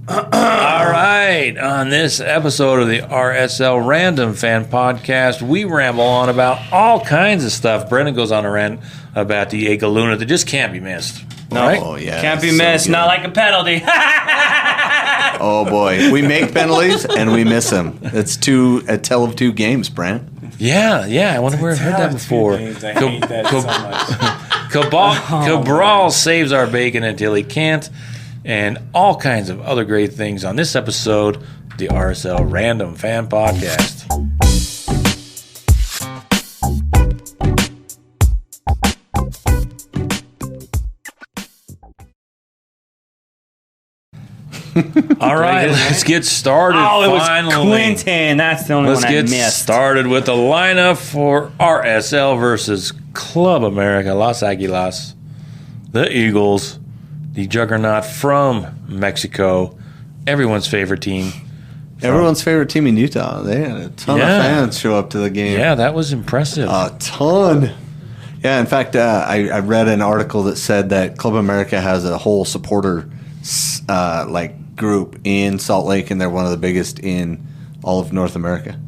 All right. On this episode of the RSL Random Fan Podcast, we ramble on about all kinds of stuff. Brennan goes on a rant about the Luna that just can't be missed. No, Right? yeah, Can't be missed. Not like a penalty. Oh boy, we make penalties and we miss them. It's a tale of two games, Brandt. Yeah. I wonder where I've heard that before. I hate that so much. Cabral saves our bacon until he can't, and all kinds of other great things on this episode, the RSL Random Fan Podcast. All right, let's get started. Oh, it was finally. Quinton. That's the only Let's one I get missed. started with the lineup for RSL versus Club America, Las Aguilas, the Eagles, the juggernaut from Mexico, everyone's favorite team. Everyone's favorite team in Utah. They had a ton of fans show up to the game. Yeah, that was impressive. A ton. Yeah, in fact, I read an article that said that Club America has a whole supporter group in Salt Lake, and they're one of the biggest in all of North America.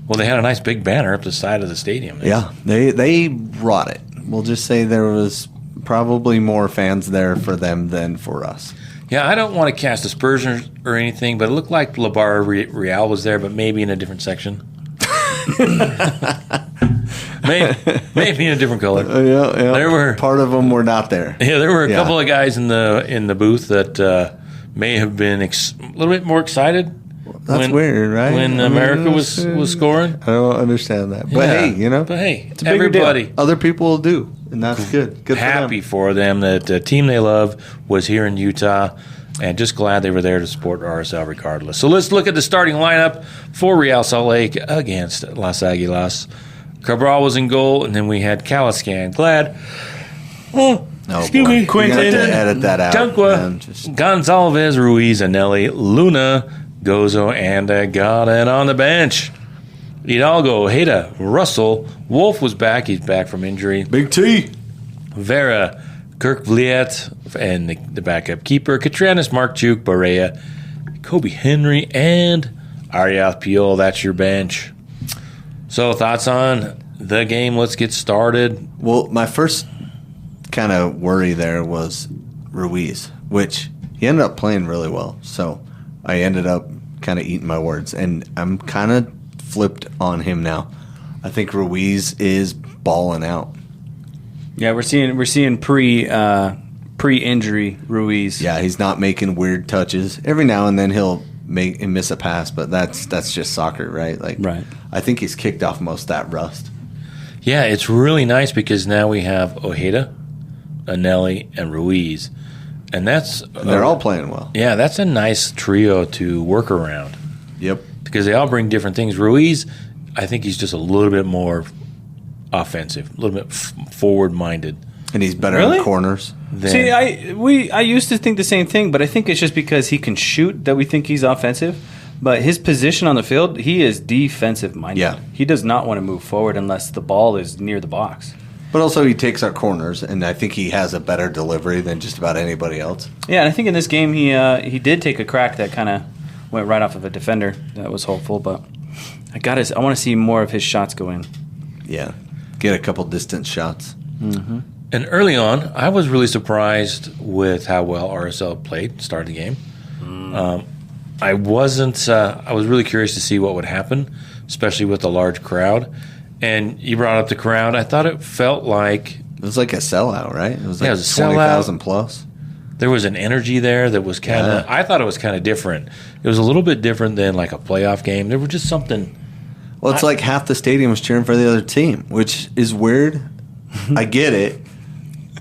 Well, they had a nice big banner up the side of the stadium. Yeah, they brought it. We'll just say there was probably more fans there for them than for us. Yeah, I don't want to cast aspersions or anything, but it looked like La Barra Real was there, but maybe in a different section. maybe in a different color. Yeah. There were part of them were not there. Yeah, there were a couple of guys in the booth that may have been a little bit more excited. That's weird, right? When America was scoring. I don't understand that. But hey, it's everybody. Other people will do, and that's good. Good Happy for for them them. that the team they love was here in Utah, and just glad they were there to support RSL regardless. So let's look at the starting lineup for Real Salt Lake against Las Aguilas. Cabral was in goal, and then we had Caliscan, Glad. Excuse me, Quinton. You have to edit that out. Junqua, Gonzalez, Ruiz, Anelli, Luna, Gozo, and Gada on the bench. Hidalgo, Heda, Russell, Wolf was back. He's back from injury. Big T. Vera, Kirk Vliet, and the backup keeper. Catranis, Mark Chuk, Barea, Kobe Henry, and Ariel Piol. That's your bench. So thoughts on the game? Let's get started. Well, my first kind of worry there was Ruiz, which he ended up playing really well. So I ended up kind of eating my words, and I'm kind of flipped on him now. I think Ruiz is balling out. Yeah, we're seeing pre-injury Ruiz. Yeah, he's not making weird touches. Every now and then he'll miss a pass, but that's just soccer, right? Right. I think he's kicked off most of that rust. Yeah, it's really nice because now we have Ojeda, Anelli, and Ruiz. And they're all playing well. Yeah, that's a nice trio to work around. Yep. Because they all bring different things. Ruiz, I think he's just a little bit more offensive, a little bit forward-minded. And he's better Really? in corners. See, I used to think the same thing, but I think it's just because he can shoot that we think he's offensive. But his position on the field, he is defensive-minded. Yeah. He does not want to move forward unless the ball is near the box. But also he takes our corners, and I think he has a better delivery than just about anybody else. Yeah, and I think in this game he did take a crack that kind of went right off of a defender. That was hopeful, but I want to see more of his shots go in. Yeah. Get a couple distance shots. Mm-hmm. And early on, I was really surprised with how well RSL played, started the game. I was really curious to see what would happen, especially with the large crowd. And you brought up the crowd. I thought it felt like... It was like a sellout, right? It was like it was a 20,000 plus. There was an energy there that was kind of... I thought it was kind of different. It was a little bit different than like a playoff game. There was just something... Well, it's like half the stadium was cheering for the other team, which is weird. I get it.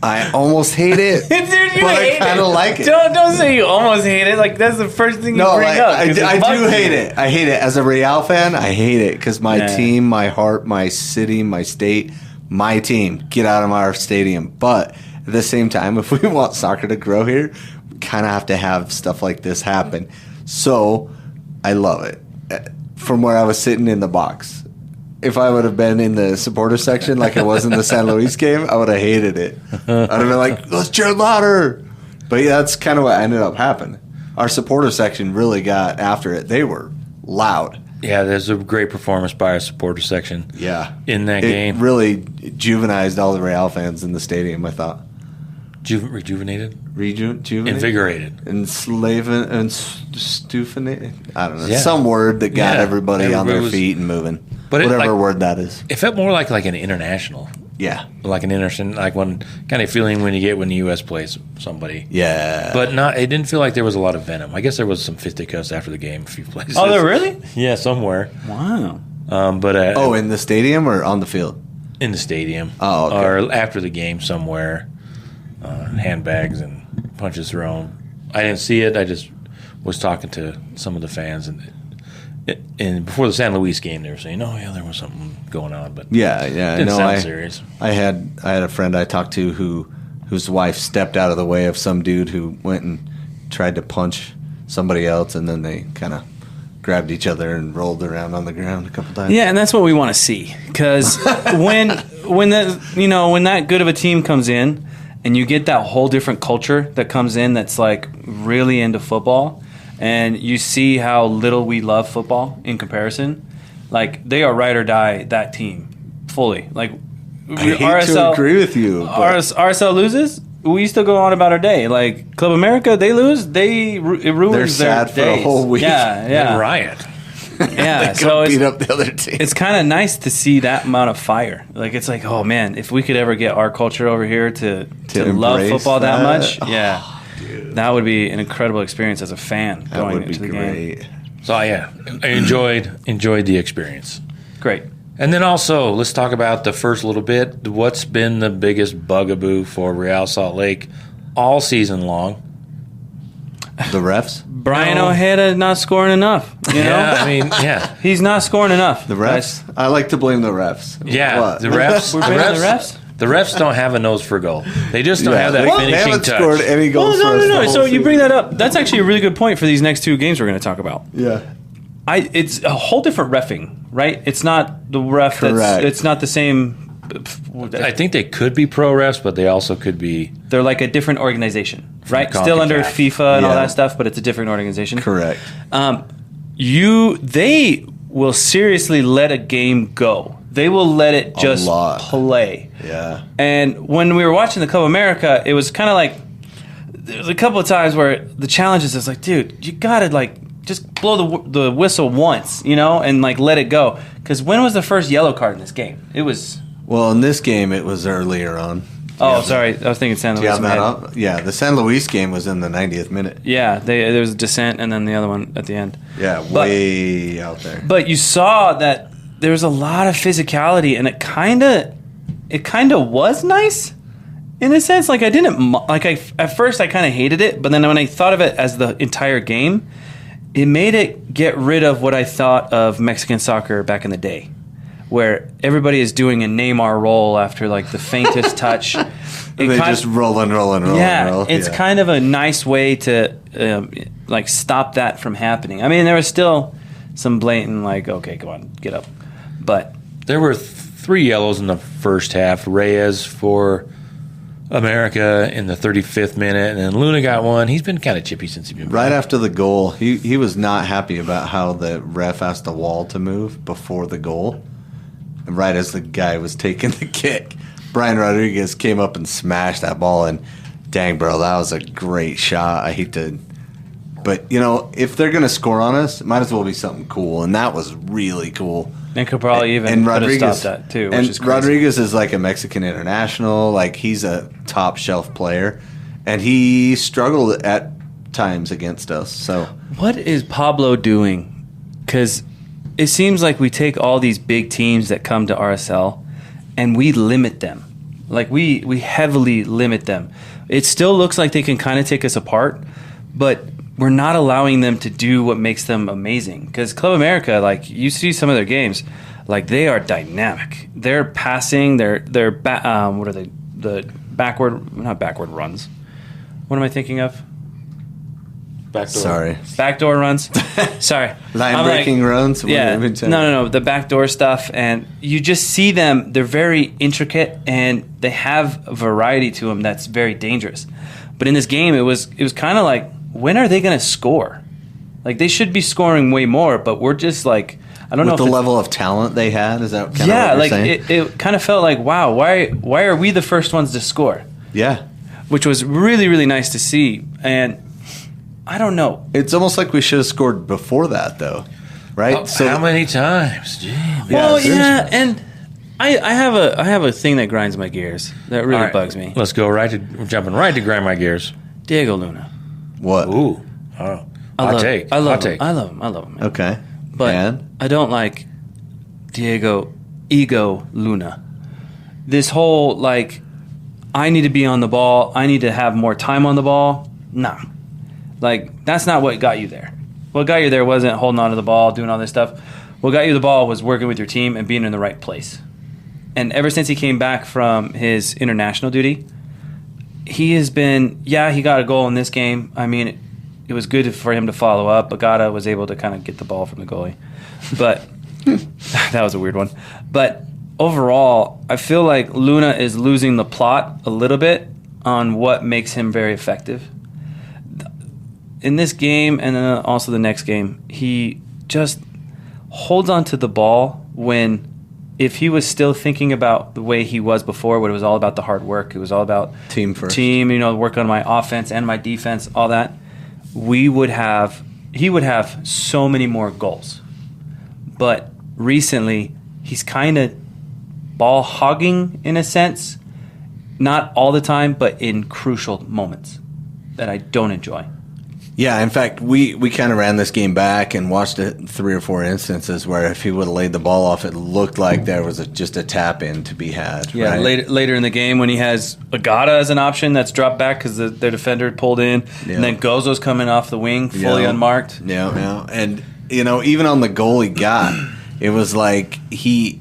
I almost hate it, Dude, you but hate I kind of like it. Don't say you almost hate it. Like, that's the first thing you bring up. I do hate it. I hate it. As a Real fan, I hate it because my team, my heart, my city, my state, my team, get out of our stadium. But at the same time, if we want soccer to grow here, we kind of have to have stuff like this happen. So I love it. From where I was sitting in the box. If I would have been in the supporter section like I was in the San Luis game, I would have hated it. I'd have been like, let's cheer louder. But yeah, that's kind of what ended up happening. our supporter section really got after it. They were loud. Yeah, there's a great performance by our supporter section. Yeah, in that game, really juvenized all the Real fans in the stadium. I thought rejuvenated, invigorated, enslaving, and stupenated. I don't know, some word that got everybody on their feet and moving. But whatever word that is, it felt more like an international. Yeah, like an international, like one kind of feeling when you get when the U.S. plays somebody. Yeah, but not. It didn't feel like there was a lot of venom. I guess there was some fisticuffs after the game, a few places. Oh, there really? Yeah, somewhere. Wow. But in the stadium or on the field? In the stadium. Oh, okay. Or after the game somewhere. Handbags and punches thrown. I didn't see it. I just was talking to some of the fans, and before the San Luis game, they were saying, "Oh, yeah, there was something going on," but it didn't sound serious. I had a friend I talked to whose wife stepped out of the way of some dude who went and tried to punch somebody else, and then they kind of grabbed each other and rolled around on the ground a couple times. Yeah, and that's what we want to see, because when that good of a team comes in, and you get that whole different culture that comes in that's like really into football, and you see how little we love football in comparison. Like, they are ride or die, that team, fully. Like, I hate to agree with you. RSL loses, we still go on about our day. Like, Club America, they lose, it ruins They're sad their days. for a whole week. Yeah. They riot. Yeah, so beat up the other team. It's kind of nice to see that amount of fire. Like, it's like, oh man, if we could ever get our culture over here to love football that much, that would be an incredible experience as a fan going into the game. So yeah, I enjoyed the experience. Great. And then also, let's talk about the first little bit. What's been the biggest bugaboo for Real Salt Lake all season long? The refs? Brian Ojeda not scoring enough. You know? He's not scoring enough. The refs? I like to blame the refs. Yeah, what? the refs. We're blaming the refs? The refs don't have a nose for goal. They just don't have that finishing they haven't touch. Scored any goals no. So you bring that up. That's actually a really good point for these next two games we're going to talk about. Yeah. It's a whole different reffing, right? It's not the ref. It's not the same. I think they could be pro refs, but they also could be. They're like a different organization, right? Still under FIFA and all that stuff, but it's a different organization. Correct. They will seriously let a game go. They will let it just play. Yeah. And when we were watching the Club America, it was kind of like there was a couple of times where the challenges is like, dude, you gotta just blow the whistle once, and let it go. Because when was the first yellow card in this game? It was. Well, in this game, it was earlier on. Oh, sorry. I was thinking San Luis. Do you have that up? Yeah, the San Luis game was in the 90th minute. Yeah, there was a descent and then the other one at the end. Yeah, way out there. But you saw that there was a lot of physicality, and it kind of was nice in a sense. Like, at first I kind of hated it, but then when I thought of it as the entire game, it made it get rid of what I thought of Mexican soccer back in the day, where everybody is doing a Neymar roll after the faintest touch. They just roll. Yeah, it's kind of a nice way to stop that from happening. I mean, there was still some blatant okay, come on, get up. But there were 3 yellows in the first half. Reyes for America in the 35th minute, and then Luna got one. He's been kind of chippy since he's been right after the goal. He was not happy about how the ref asked the wall to move before the goal. And right as the guy was taking the kick, Brian Rodriguez came up and smashed that ball. And dang, bro, that was a great shot. I hate to, but if they're gonna score on us, it might as well be something cool. And that was really cool. And could probably even could have stopped that too. Which is crazy. Rodriguez is like a Mexican international. He's a top shelf player, and he struggled at times against us. So what is Pablo doing? Because it seems like we take all these big teams that come to RSL and we limit them. We heavily limit them. It still looks like they can kind of take us apart, but we're not allowing them to do what makes them amazing. Because Club America, you see some of their games, they are dynamic. They're passing, what are they? The not backward runs. What am I thinking of? Backdoor. Sorry. Backdoor runs. Sorry. Line breaking runs? Yeah. No. The backdoor stuff. And you just see them. They're very intricate, and they have a variety to them that's very dangerous. But in this game, it was kind of when are they going to score? Like, they should be scoring way more, but we're just like, I don't know With if the level of talent they had, is that kind of what yeah, you're like saying? it kind of felt like, wow, why are we the first ones to score? Yeah. Which was really, really nice to see. And I don't know. It's almost like we should have scored before that, though, right? How many times? Gee, Well, seriously. yeah, and I have a thing that grinds my gears that really All right, bugs me. Let's go we're jumping right to grind my gears. Diego Luna. What? Ooh. Oh. I love take. him, Hot take. man. I love him. Man. Okay. But And? I don't like Diego Ego Luna. This whole, like, I need to be on the ball. I need to have more time on the ball. Nah. Like, that's not what got you there. What got you there wasn't holding on to the ball, doing all this stuff. What got you the ball was working with your team and being in the right place. And ever since he came back from his international duty, he has been, he got a goal in this game. I mean, it was good for him to follow up. Agata was able to kind of get the ball from the goalie. But that was a weird one. But overall, I feel like Luna is losing the plot a little bit on what makes him very effective. In this game and then also the next game, he just holds on to the ball when if he was still thinking about the way he was before, when it was all about the hard work, it was all about Team first. work on my offense and my defense, all that, he would have so many more goals. But recently, he's kind of ball hogging in a sense, not all the time, but in crucial moments that I don't enjoy. Yeah, in fact, we kind of ran this game back and watched it 3 or 4 instances where if he would have laid the ball off, it looked like there was just a tap in to be had. Yeah, right? later in the game when he has Agata as an option that's dropped back because their defender pulled in, and then Gozo's coming off the wing fully unmarked. Yeah. And, even on the goal he got, it was like Agata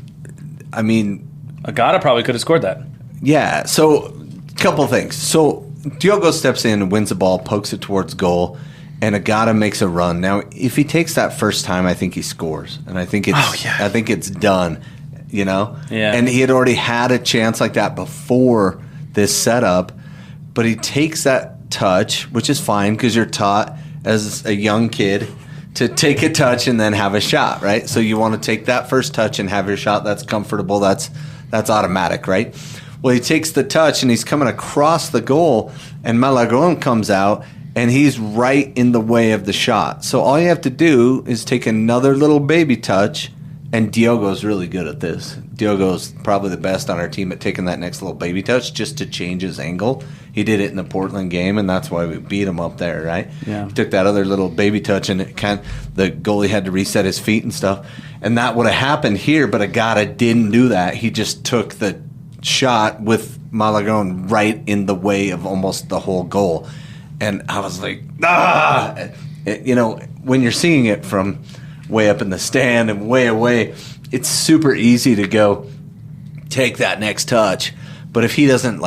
probably could have scored that. Yeah, so couple things. So Diogo steps in and wins the ball, pokes it towards goal, and Agata makes a run. Now, if he takes that first time, I think he scores, and I think it's done. Yeah. And he had already had a chance like that before this setup, but he takes that touch, which is fine because you're taught as a young kid to take a touch and then have a shot, right? So you want to take that first touch and have your shot. That's comfortable. That's automatic, right? Well, he takes the touch, and he's coming across the goal, and Malagron comes out, and he's right in the way of the shot. So all you have to do is take another little baby touch, and Diogo's really good at this. Diogo's probably the best on our team at taking that next little baby touch just to change his angle. He did it in the Portland game, and that's why we beat him up there, right? Yeah. He took that other little baby touch, and the goalie had to reset his feet and stuff. And that would have happened here, but Agata didn't do that. He just took the shot with Malagron right in the way of almost the whole goal. And I was like, when you're seeing it from way up in the stand and way away, it's super easy to go take that next touch. But if he doesn't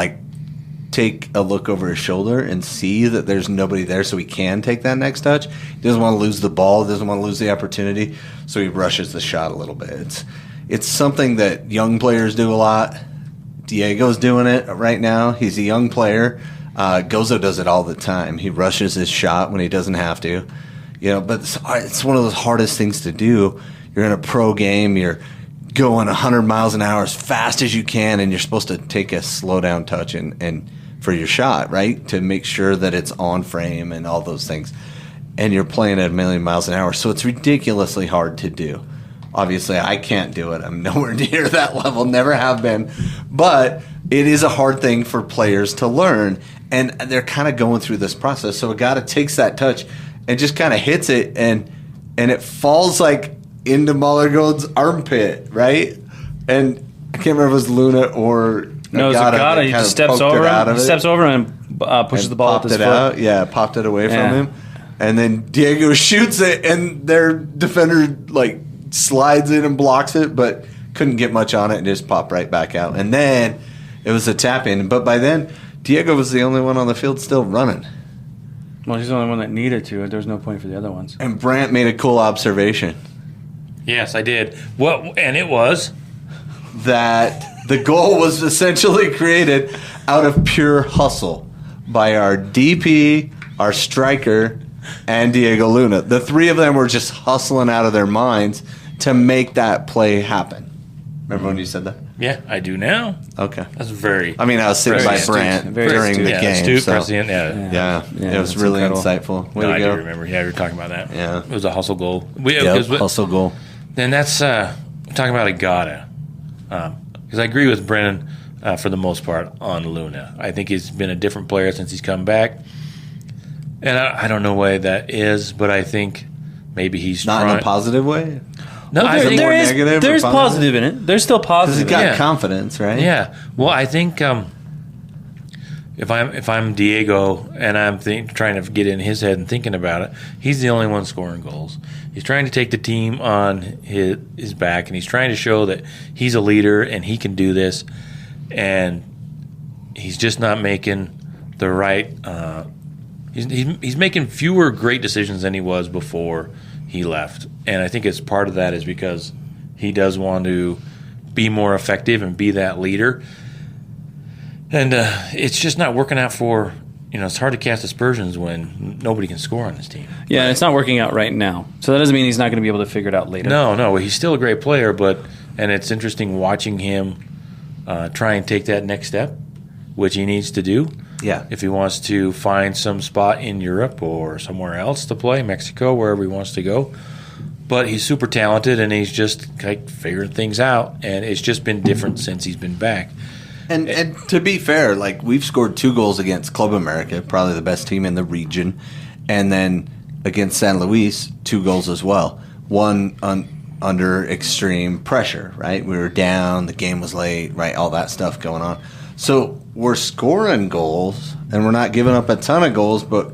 take a look over his shoulder and see that there's nobody there so he can take that next touch, he doesn't want to lose the ball, doesn't want to lose the opportunity, so he rushes the shot a little bit. It's something that young players do a lot. Diego's doing it right now. He's a young player. Gozo does it all the time. He rushes his shot when he doesn't have to. But it's one of those hardest things to do. You're in a pro game. You're going 100 miles an hour as fast as you can, and you're supposed to take a slow down touch and for your shot, right, to make sure that it's on frame and all those things. And you're playing at 1,000,000 miles an hour, so it's ridiculously hard to do. Obviously, I can't do it. I'm nowhere near that level, never have been. But it is a hard thing for players to learn, and they're kind of going through this process. So Agata takes that touch and just kind of hits it, and it falls into Malagron's armpit, right? And I can't remember if it was Luna or No, it's Agata. He just steps over him. He steps over and pushes the ball with his foot. Out. Yeah, popped it away from him. And then Diego shoots it, and their defender slides in and blocks it, but couldn't get much on it and just popped right back out. And then it was a tap in, but by then Diego was the only one on the field still running. Well, he's the only one that needed to. There's no point for the other ones. And Brandt made a cool observation. Yes, I did. And it was that the goal was essentially created out of pure hustle by our DP, our striker, and Diego Luna. The three of them were just hustling out of their minds to make that play happen. Remember when you said that? Yeah, I do now. Okay. That's very. I mean, I was sitting by astute. Brandt Very during astute. the Yeah, game. astute, so, prescient, yeah, it was that's really incredible. insightful. Way No, to I go. do remember. Yeah, we were talking about that. Yeah. It was a hustle goal. Yep, hustle goal. Then that's talking about Agata. Because I agree with Brennan for the most part on Luna. I think he's been a different player since he's come back. And I don't know why that is, but I think maybe he's Not trying. in a positive way. No, I think more negative or there's positive? positive in it. There's still Because positive. he's got Yeah. confidence, right? Yeah. Well, I think if I'm Diego and I'm trying to get in his head and thinking about it, he's the only one scoring goals. He's trying to take the team on his back, and he's trying to show that he's a leader and he can do this. And he's just not making the right. He's making fewer great decisions than he was before he left, and I think it's part of that is because he does want to be more effective and be that leader. And it's just not working out for, it's hard to cast aspersions when nobody can score on this team. Yeah, and it's not working out right now. So that doesn't mean he's not going to be able to figure it out later. No, he's still a great player, and it's interesting watching him try and take that next step, which he needs to do. Yeah. If he wants to find some spot in Europe or somewhere else to play, Mexico, wherever he wants to go. But he's super talented, and he's just like figuring things out, and it's just been different since he's been back. And to be fair, like we've scored 2 goals against Club America, probably the best team in the region, and then against San Luis, 2 goals as well. One under extreme pressure, right? We were down, the game was late, right? All that stuff going on. So we're scoring goals, and we're not giving up a ton of goals, but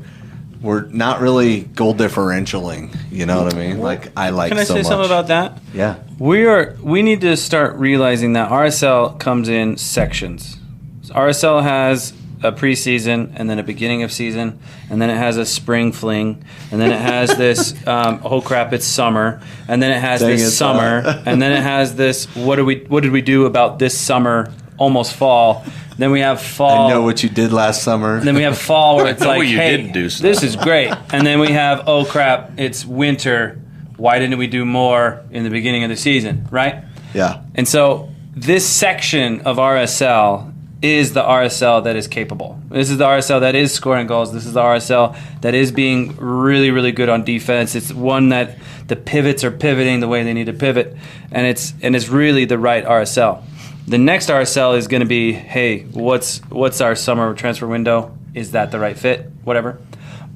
we're not really goal differentialing. You know what I mean? Like I like. Can I so say much. something about that? Yeah. We need to start realizing that RSL comes in sections. So RSL has a preseason and then a beginning of season, and then it has a spring fling, and then it has this oh crap, it's summer, and then it has Dang, this it's summer, and then it has this what did we do about this summer, almost fall. Then we have fall. I know what you did last summer. And then we have fall where it's know like, what you hey, didn't do, so. this is great. And then we have, oh crap, it's winter. Why didn't we do more in the beginning of the season, right? Yeah. And so this section of RSL is the RSL that is capable. This is the RSL that is scoring goals. This is the RSL that is being really, really good on defense. It's one that the pivots are pivoting the way they need to pivot, and it's really the right RSL. The next RSL is going to be, hey, what's our summer transfer window? Is that the right fit? Whatever.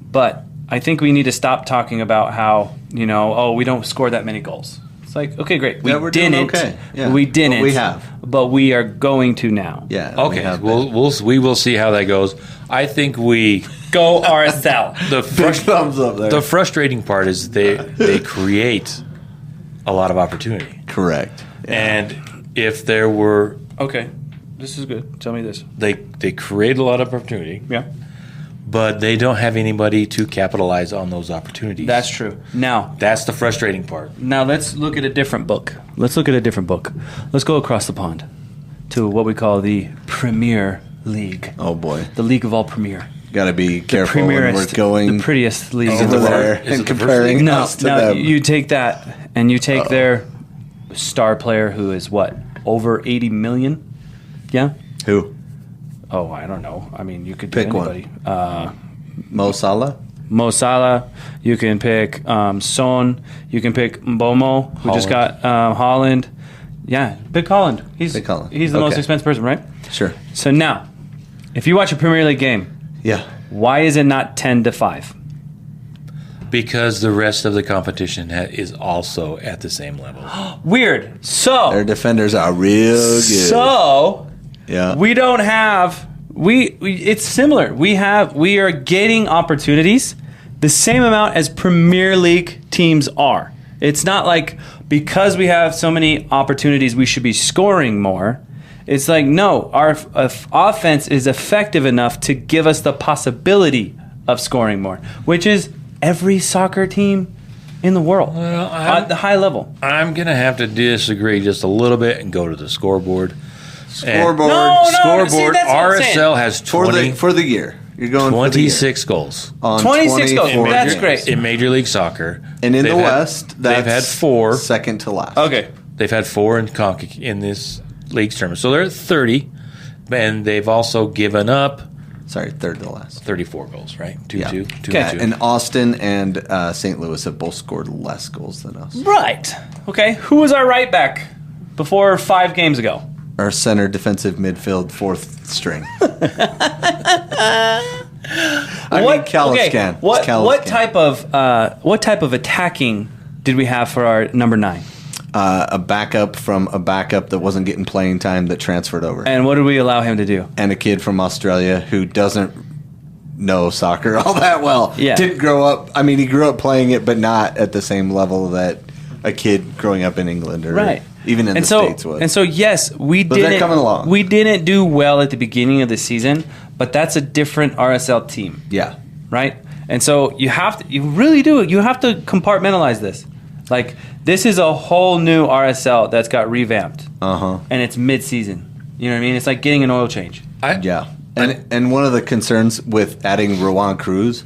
But I think we need to stop talking about how, we don't score that many goals. It's like, okay, great. We we're doing didn't. okay. Yeah. We didn't. But we have. But we are going to now. Yeah. Okay, we will see how that goes. I think we Go RSL. Big thumbs up there. The frustrating part is they create a lot of opportunity, Correct. and if there were Okay. This is good. Tell me this. they create a lot of opportunity, Yeah. but they don't have anybody to capitalize on those opportunities. That's true. Now That's the frustrating part. let's look at a different book. Let's go across the pond to what we call the Premier League. Oh boy. The league of all premier. Got to be The careful when we're going the prettiest league in over the world. there Is it and the first comparing league? No, us to no, them. you take that and you take their star player who is what? Over 80 million? Yeah? Who? Oh, I don't know. I mean, you could do Pick one. anybody. Mo Salah? Mo Salah. You can pick Son. You can pick Mbomo, who just got Holland. Yeah, pick Holland. Pick Holland. He's the most Okay. expensive person, right? Sure. So now, if you watch a Premier League game, Yeah. why is it not 10-5? Because the rest of the competition is also at the same level. Weird. Their So, defenders are real good. Yeah. we don't have it's similar. We are getting opportunities the same amount as Premier League teams are. It's not like because we have so many opportunities we should be scoring more. It's like no, our offense is effective enough to give us the possibility of scoring more, which is every soccer team in the world at the high level. I'm going to have to disagree just a little bit and go to the scoreboard. Scoreboard. No, Scoreboard. see, that's what I'm saying. RSL has 20. For the year. You're going 26 goals on 26 goals. 24 That's games. great. in Major League Soccer. And in They've the had- West, they've had 4. second to last. Okay. They've had 4 in this league's tournament, so they're at 30, and they've also given up Sorry, third to last. 34 goals, right? 2-2, Yeah. 2-2. Yeah, and Austin and St. Louis have both scored less goals than us. Right. Okay. Who was our right back before 5 games ago? Our center defensive midfield fourth string. Caliscan. What type of attacking did we have for our number 9? A backup from a backup that wasn't getting playing time that transferred over. And what did we allow him to do? And a kid from Australia who doesn't know soccer all that well. Yeah. Didn't grow up. I mean, he grew up playing it, but not at the same level that a kid growing up in England or even in the States would. And so, yes, we But they're coming along. We didn't do well at the beginning of the season, but that's a different RSL team, Yeah. right? And so you really do. You have to compartmentalize this. Like, this is a whole new RSL that's got revamped. Uh-huh. And it's mid-season. You know what I mean? It's like getting an oil change. Yeah. And one of the concerns with adding Rowan Cruz,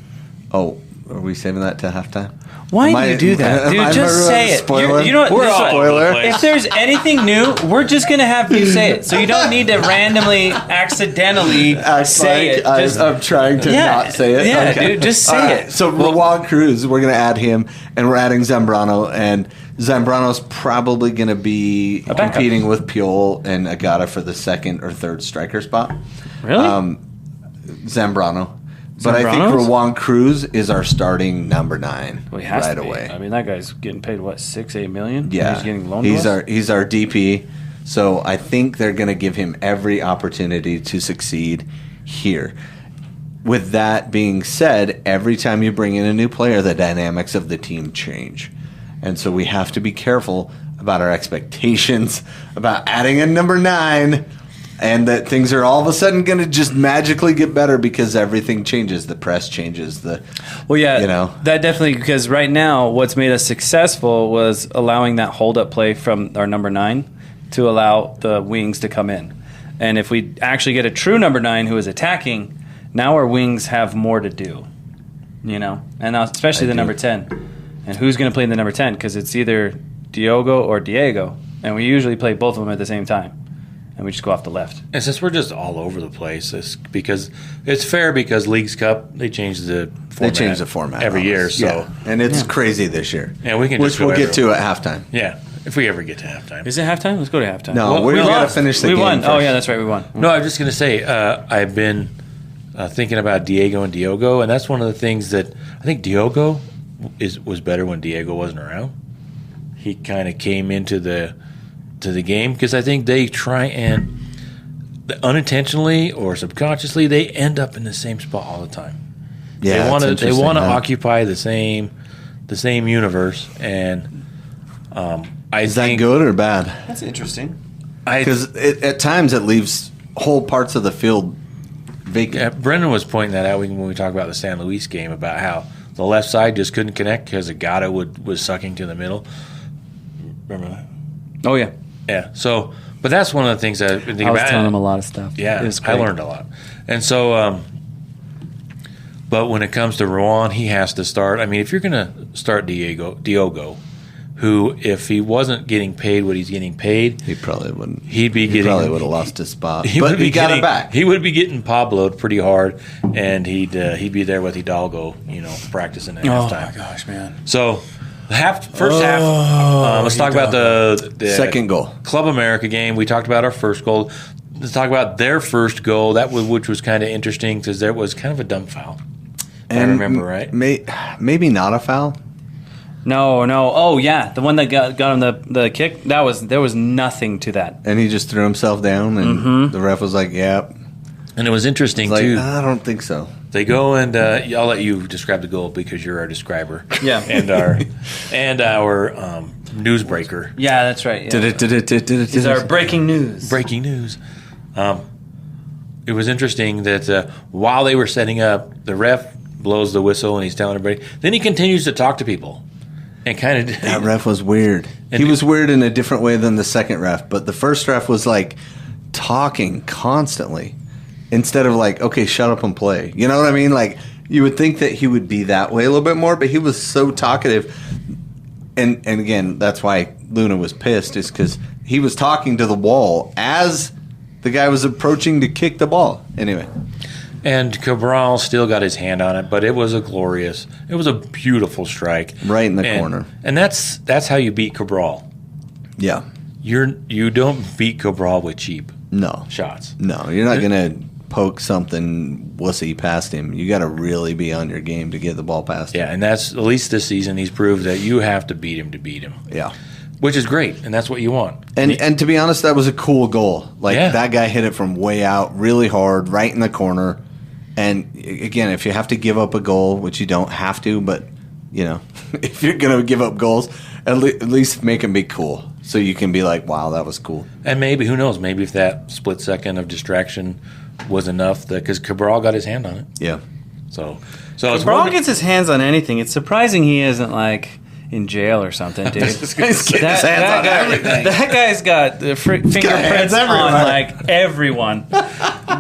are we saving that to halftime? Why do you do that? Dude, just say it. Spoiler? You know what? We're this is what- spoiler. If there's anything new, we're just going to have you say it. So you don't need to randomly, accidentally say it. Just, I'm trying to not say it. Yeah, Okay. dude, just say All right, it. So Rowan Cruz, we're going to add him, and we're adding Zambrano, and Zambrano's probably going to be backup. competing with Piol and Agata for the second or third striker spot. Really? Zambrano. But I think Zambrano's? Rowan Cruz is our starting number 9 Well, he has right to be. away. I mean, that guy's getting paid, what, 6-8 million? Yeah, He's getting loaned to us? he's our DP. So I think they're going to give him every opportunity to succeed here. With that being said, every time you bring in a new player, the dynamics of the team change. And so we have to be careful about our expectations about adding a number 9 and that things are all of a sudden going to just magically get better because everything changes. The press changes. Well, yeah, you know. that definitely, because right now what's made us successful was allowing that hold-up play from our number 9 to allow the wings to come in. And if we actually get a true number 9 who is attacking, now our wings have more to do, you know, and now especially the number 10. And who's going to play in the number 10? Because it's either Diogo or Diego, and we usually play both of them at the same time. And we just go off the left. And since we're just all over the place, because it's fair because Leagues Cup, they change the format. Every year. So yeah. And it's crazy this year. Yeah, we can which just go we'll get to everywhere. at halftime. Yeah, if we ever get to halftime. Is it halftime? Let's go to halftime. No, we got to lost. finish the we game won. first. Oh, yeah, that's right. We won. No, I was just going to say, I've been thinking about Diego and Diogo, and that's one of the things that I think Diogo was better when Diego wasn't around. He kind of came into the game because I think they try and unintentionally or subconsciously they end up in the same spot all the time. Yeah, they want it's to interesting, huh? occupy the same universe, and Is that good or bad? That's interesting. Because at times it leaves whole parts of the field vacant. Yeah, Brennan was pointing that out when we talked about the San Luis game about how the left side just couldn't connect because Agata was sucking to the middle. Remember that? Oh, yeah. Yeah. So, but that's one of the things that I've been thinking I was about. telling him a lot of stuff. Yeah, It was I great. learned a lot. And so, but when it comes to Rowan, he has to start. I mean, if you're going to start Diogo, who, if he wasn't getting paid what he's getting paid, He probably wouldn't. He probably would have lost his spot. He But would be he got getting, it back. He would be getting Pablo'd pretty hard, and he'd be there with Hidalgo, practicing at halftime. Oh, my gosh, man. So, first half. Let's talk about the Second goal. Club America game. We talked about our first goal. Let's talk about their first goal. Which was kind of interesting because there was kind of a dumb foul. If I remember right. Maybe not a foul. No. Oh, yeah. The one that got him the kick, there was nothing to that. And he just threw himself down, and the ref was like, yep. And it was interesting, Like, too. I don't think so. They go and I'll let you describe the goal because you're our describer. Yeah. and our newsbreaker. Yeah, that's right. Yeah. These These are breaking news. Breaking news. It was interesting that while they were setting up, the ref blows the whistle and he's telling everybody. Then he continues to talk to people and kind of. That ref was weird. And He was weird in a different way than the second ref, but the first ref was like talking constantly. instead of like, okay, shut up and play. You know what I mean? Like, you would think that he would be that way a little bit more, but he was so talkative. And again, that's why Luna was pissed, is because he was talking to the wall as the guy was approaching to kick the ball. Anyway. And Cabral still got his hand on it, but it was a beautiful strike. Right in the corner. And that's how you beat Cabral. Yeah. You don't beat Cabral with cheap shots. No, you're not going to poke something wussy past him. You got to really be on your game to get the ball past him. Yeah, and that's, at least this season, he's proved that you have to beat him. Yeah. Which is great, and that's what you want. And to be honest, that was a cool goal. Like, that guy hit it from way out, really hard, right in the corner. And again, if you have to give up a goal, which you don't have to, but if you're going to give up goals, at least make them be cool, so you can be like, "Wow, that was cool." And maybe, who knows? Maybe if that split second of distraction was enough, because Cabral got his hand on it. Yeah. So Cabral gets his hands on anything. It's surprising he isn't like in jail or something, dude. That guy's got the fingerprints on like everyone.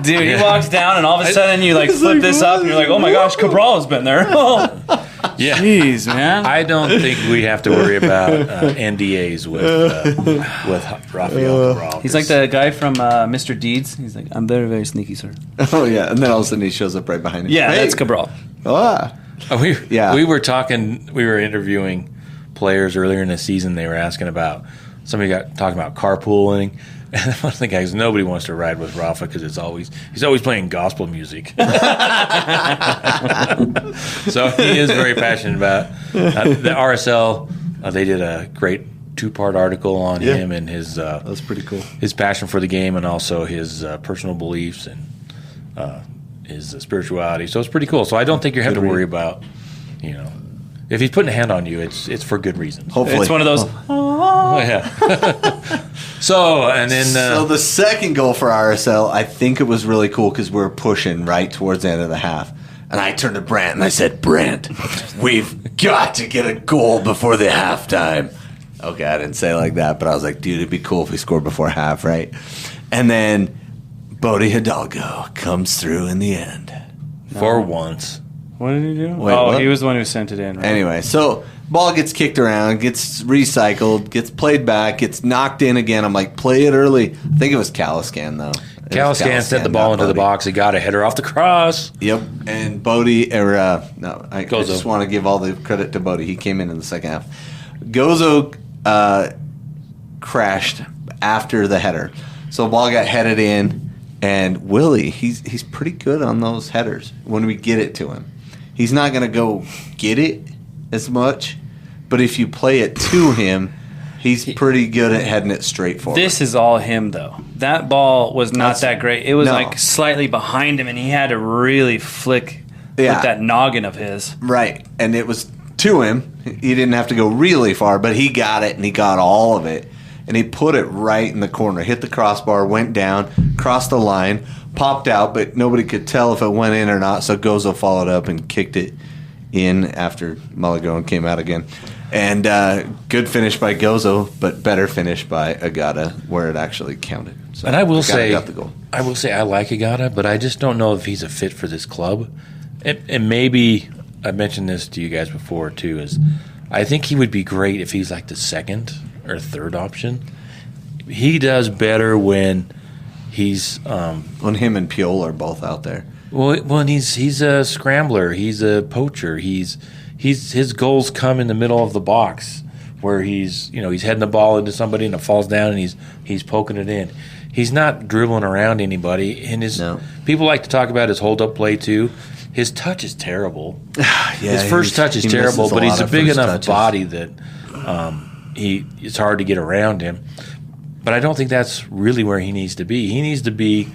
Dude, he walks down and all of a sudden you like flip this up and you're like, oh my gosh, Cabral has been there. Yeah. Jeez, man. I don't think we have to worry about NDAs with Rafael Cabral. He's like the guy from Mr. Deeds. He's like, I'm very, very sneaky, sir. Oh, yeah. And then all of a sudden he shows up right behind him. Yeah, that's Cabral. We were interviewing players earlier in the season. They were asking about, somebody got talking about carpooling. And one of the guys, nobody wants to ride with Rafa because he's always playing gospel music. So he is very passionate about the RSL. They did a great 2-part article on him and his. That's pretty cool. His passion for the game and also his personal beliefs and his spirituality. So it's pretty cool. So I don't think you have to worry about, if he's putting a hand on you, it's for good reasons. Hopefully, it's one of those. Oh yeah. So the second goal for RSL, I think it was really cool because we were pushing right towards the end of the half, and I turned to Brandt and I said, "Brandt, we've got to get a goal before the halftime." Okay, I didn't say it like that, but I was like, "Dude, it'd be cool if we scored before half, right?" And then Bodie Hidalgo comes through in the end for once. What did he do? Wait, he was the one who sent it in. Right? Anyway, so ball gets kicked around, gets recycled, gets played back, gets knocked in again. I'm like, play it early. I think it was Caliscan, though. Caliscan sent the ball into the box. He got a header off the cross. Yep. And Bodie, I just want to give all the credit to Bodie. He came in the second half. Gozo crashed after the header. So the ball got headed in, and Willie, he's pretty good on those headers when we get it to him. He's not going to go get it as much, but if you play it to him, he's pretty good at heading it straight forward. This is all him, though. That ball was not that great. It was like slightly behind him, and he had to really flick with that noggin of his. Right, and it was to him. He didn't have to go really far, but he got it, and he got all of it. And he put it right in the corner, hit the crossbar, went down, crossed the line, popped out, but nobody could tell if it went in or not, so Gozo followed up and kicked it in after Mulligan came out again. And good finish by Gozo, but better finish by Agata where it actually counted. So and I will say, got the goal. I like Agata, but I just don't know if he's a fit for this club. And maybe, I mentioned this to you guys before too, is I think he would be great if he's like the second or third option. He does better when he's when him and Piol are both out there. Well, he's a scrambler. He's a poacher. His goals come in the middle of the box where he's heading the ball into somebody and it falls down and he's poking it in. He's not dribbling around anybody. And people like to talk about his hold up play too. His touch is terrible. His first touch is terrible, but he's a big enough body that it's hard to get around him. But I don't think that's really where he needs to be. He needs to be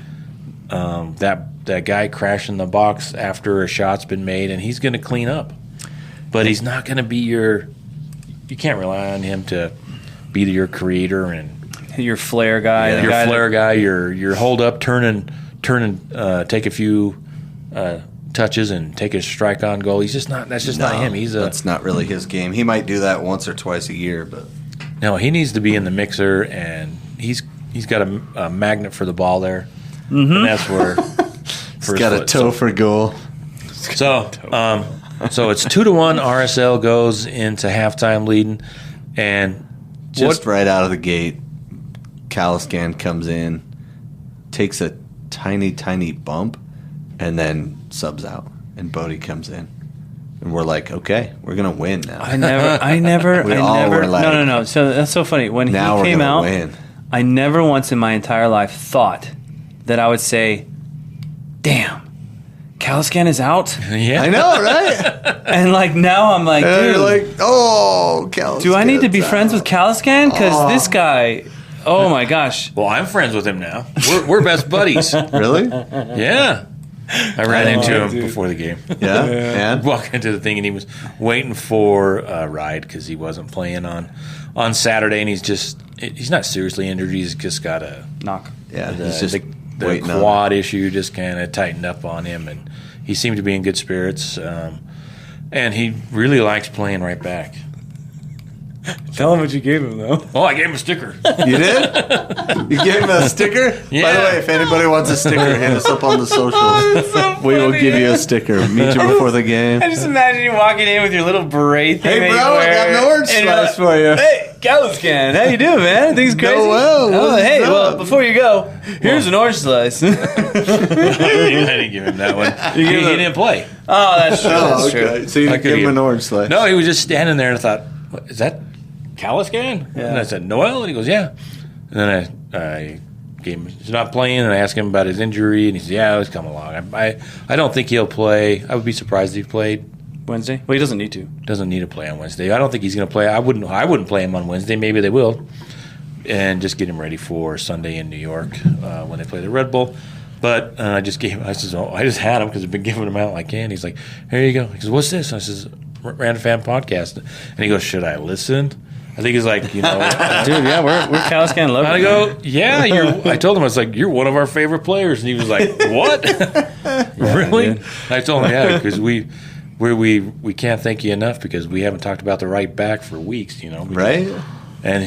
that guy crashing the box after a shot's been made, and he's going to clean up. But he's not going to be you can't rely on him to be your creator and your flair guy. Yeah, your flair guy, your hold up, turn and take a few touches and take a strike on goal. He's just not. That's just not him. That's not really his game. He might do that once or twice a year, but no, he needs to be in the mixer, and he's got a magnet for the ball there, and that's where He's got a toe for goal. So it's 2-1. RSL goes into halftime leading, and just right out of the gate, Caliscan comes in, takes a tiny bump, and then subs out, and Bodie comes in, and we're like, okay, we're gonna win now. I never. were like, No. So that's so funny. When he came out, win. I never once in my entire life thought that I would say, "Damn, Caliscan is out." yeah, I know, right? And like now, I'm like, And dude, you're like, oh, Caliscan. do I need to be friends with Caliscan? Because this guy, oh my gosh. Well, I'm friends with him now. We're best buddies. Really? Yeah. I ran into him before the game. Yeah. And Walking into the thing, and he was waiting for a ride because he wasn't playing on Saturday, and he's not seriously injured. He's just got a Knock. yeah, the, he's just the waiting on quad issue just kind of tightened up on him, and he seemed to be in good spirits. And he really likes playing right back. Tell him what you gave him, though. Oh, I gave him a sticker. You did? You gave him a sticker? Yeah. By the way, if anybody wants a sticker, hit us up on the socials. We will give you a sticker. Meet you before the game. I just imagine you walking in with your little beret thing. Hey, bro, I got an orange slice for you. Hey, Caliscan, how you doing, man? Things crazy? well. Oh, What's hey, up? well, before you go, here's an orange slice. I didn't give him that one. He didn't play. Oh, that's true. Oh, That's okay. true. So you I didn't could give him give- an orange slice? No, he was just standing there, and I thought, what, is that Caliscan? Yeah. And I said, Noel? And he goes, yeah. And then I gave him, he's not playing, and I asked him about his injury, and he said, yeah, it's coming along. I don't think he'll play. I would be surprised if he played. Wednesday? Well, he doesn't need to. Doesn't need to play on Wednesday. I don't think he's going to play. I wouldn't play him on Wednesday. Maybe they will, and just get him ready for Sunday in New York when they play the Red Bull. But I just had him because I've been giving him out like candy. He's like, here you go. He goes, what's this? And I says, Random Fan Podcast. And he goes, should I listen? I think he's like, Dude, yeah, we're Caliscan lovers. I go, yeah. I told him, I was like, you're one of our favorite players. And he was like, what? Really? dude. I told him, yeah, because we can't thank you enough because we haven't talked about the right back for weeks, Right? And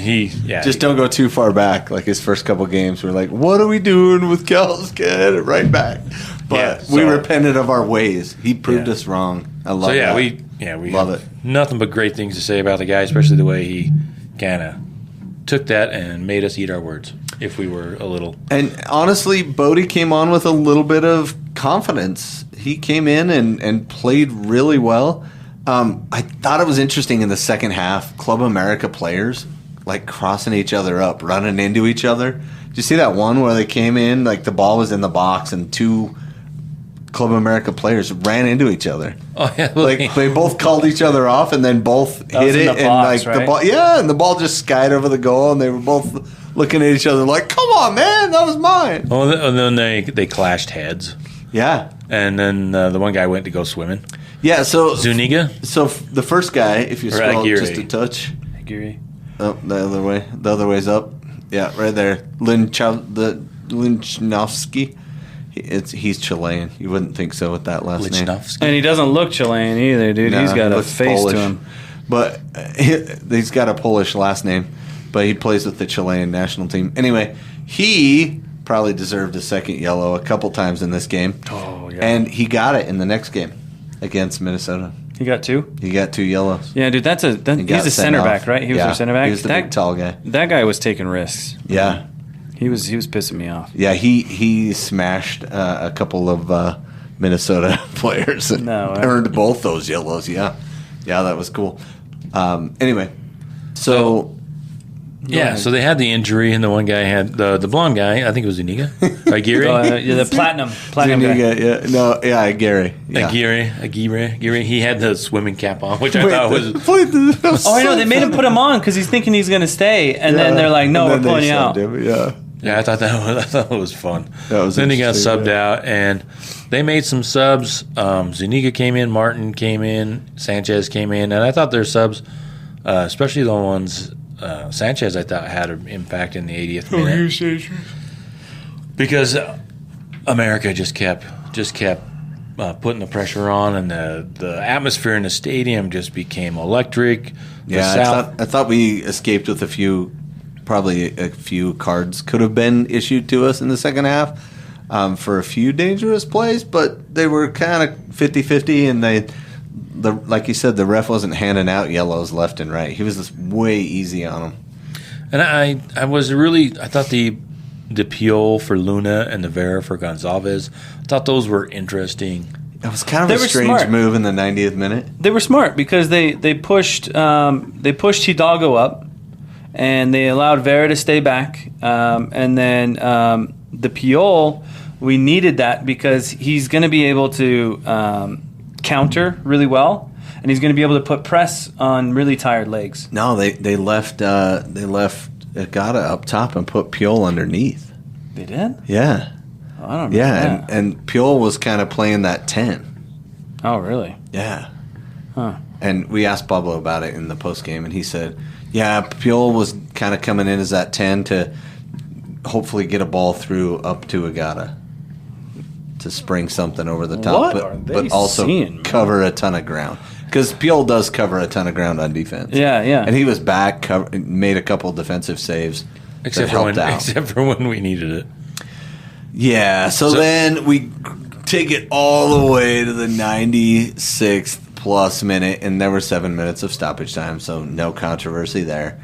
Just don't go too far back. Like his first couple games, we're like, what are we doing with Caliscan at right back? But we repented of our ways. He proved us wrong. I love that. we Love have it. nothing but great things to say about the guy, especially the way he kind of took that and made us eat our words if we were a little. And honestly, Bodie came on with a little bit of confidence. He came in and played really well. I thought it was interesting in the second half, Club America players like crossing each other up, running into each other. Did you see that one where they came in, like the ball was in the box and two Club America players ran into each other? Oh yeah, Like they both called each other off and then both was hit in it, the and box, like right? the ball, and the ball just skied over the goal, and they were both looking at each other like, "Come on, man, that was mine." Oh, and then they clashed heads, Yeah, and then the one guy went to go swimming. yeah. So Zuniga. the first guy, if you Or scroll up Aguirre. just a touch, Aguirre. oh, the other way's up. Yeah, right there. Linchnowski. He's Chilean. You wouldn't think so with that last name. Lichnowsky. And he doesn't look Chilean either, dude. No, He's got he a looks face Polish. to him. But he's got a Polish last name, but he plays with the Chilean national team. Anyway, he probably deserved a second yellow a couple times in this game. Oh, yeah. And he got it in the next game against Minnesota. He got two? He got 2 yellows. Yeah, dude, He he's got a sent center off. back, right? He was Yeah, our center back. He was the big tall guy. That guy was taking risks. Yeah. He was pissing me off. Yeah, he smashed a couple of Minnesota players and earned both those yellows. Yeah, that was cool. Anyway, so Yeah, so they had the injury, and the one guy had the blonde guy. I think it was Zuniga, Aguirre. The platinum guy. Gary. Yeah. Aguirre. He had the swimming cap on, which I thought was. Oh, I know. They made him put him on because he's thinking he's going to stay, and then they're like, "No, we're pulling you out." Yeah, I thought that was fun. That was then he got interesting, subbed out, and they made some subs. Zuniga came in, Martin came in, Sanchez came in, and I thought their subs, especially the ones Sanchez, I thought had an impact in the 80th minute. Because America just kept putting the pressure on, and the atmosphere in the stadium just became electric. Yeah, I thought we escaped with probably a few cards could have been issued to us in the second half. for a few dangerous plays, but they were kind of 50-50, and like you said, the ref wasn't handing out yellows left and right. He was just way easy on them. And I thought the Piol for Luna and the Vera for Gonzalez, I thought those were interesting. It was kind of a strange move in the 90th minute. They were smart because they pushed Hidalgo up, and they allowed Vera to stay back, and then the Piol, we needed that because he's going to be able to counter really well, and he's going to be able to put press on really tired legs. No, they left Agata up top and put Piol underneath. They did? Yeah. Oh, I don't know. Yeah, and Piol was kind of playing that 10. Oh, really? Yeah. Huh. And we asked Pablo about it in the post game, and he said, yeah, Piol was kind of coming in as that 10 to hopefully get a ball through up to Agata to spring something over the top, but also cover a ton of ground. Because Piol does cover a ton of ground on defense. Yeah, yeah. And he was back, made a couple defensive saves except for when we needed it. Yeah, so then we take it all the way to the 96th plus minute, and there were 7 minutes of stoppage time, so no controversy there.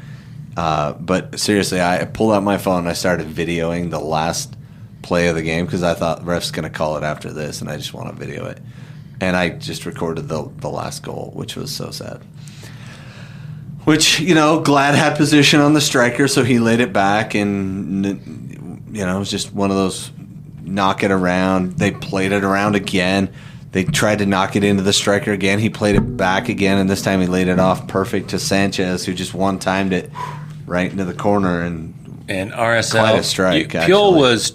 But seriously, I pulled out my phone and I started videoing the last play of the game because I thought the ref's going to call it after this, and I just want to video it. And I just recorded the last goal, which was so sad. Which, Glad had position on the striker, so he laid it back, and, it was just one of those knock it around. They played it around again. They tried to knock it into the striker again. He played it back again, and this time he laid it off perfect to Sanchez, who just one-timed it right into the corner. And RSL, quite a strike, Piol was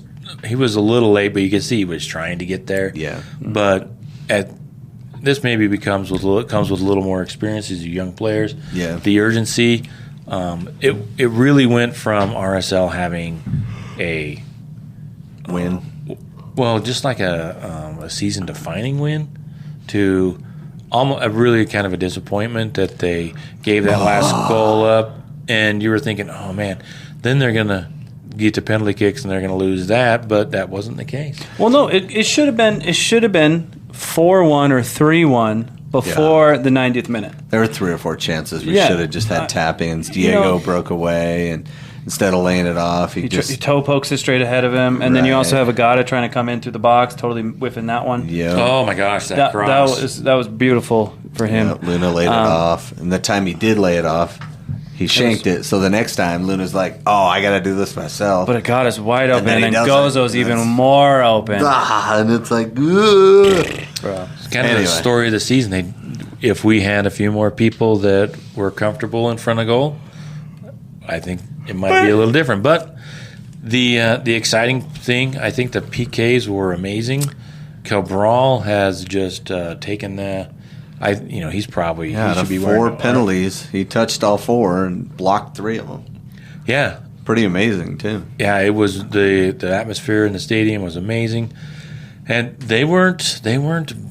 a little late, but you can see he was trying to get there. Yeah. But this maybe comes with a little more experience as young players. Yeah. The urgency, it really went from RSL having a win. Well, just like a season-defining win to almost a really kind of a disappointment that they gave that last goal up, and you were thinking, oh, man, then they're going to get to penalty kicks and they're going to lose that, but that wasn't the case. Well, no, it should have been 4-1 or 3-1 before the 90th minute. There were 3 or 4 chances. We should have just had tap-ins. Diego broke away, and instead of laying it off, he toe pokes it straight ahead of him, and then you also have Agata trying to come in through the box, totally whiffing that one. Yeah. Oh my gosh, that cross. That was beautiful for him. Yeah, Luna laid it off, and the time he did lay it off, he shanked it. So the next time, Luna's like, "Oh, I got to do this myself." But Agata's wide open, and Gozo's even more open. And it's like, ugh. Bro. It's kind of the story of the season. If we had a few more people that were comfortable in front of goal, I think it might be a little different. But the exciting thing, I think the PKs were amazing. Cabral has just taken the. He's probably he should be 4 penalties. He touched all 4 and blocked 3 of them. Yeah, pretty amazing too. Yeah, it was the atmosphere in the stadium was amazing, and they weren't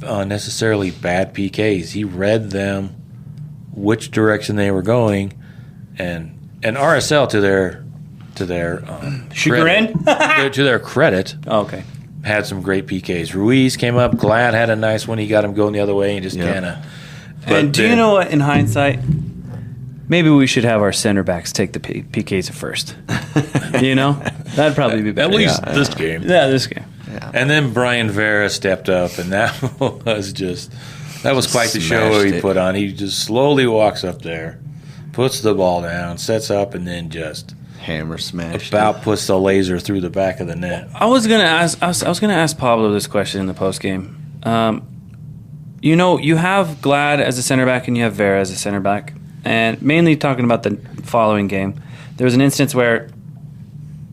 necessarily bad PKs. He read them, which direction they were going, and RSL to their chagrin, to their credit. Oh, okay. Had some great PKs. Ruiz came up. Glad had a nice one. He got him going the other way and just kind of. And do you know what? In hindsight, maybe we should have our center backs take the PKs at first. That'd probably be better. At least this game. Yeah, this game. Yeah. And then Brian Vera stepped up, and that was quite the show he put on. He just slowly walks up there, puts the ball down, sets up, and then just. Hammer smash. Puts the laser through the back of the net. I was gonna ask Pablo this question in the post game. You have Glad as a center back and you have Vera as a center back, and mainly talking about the following game, there was an instance where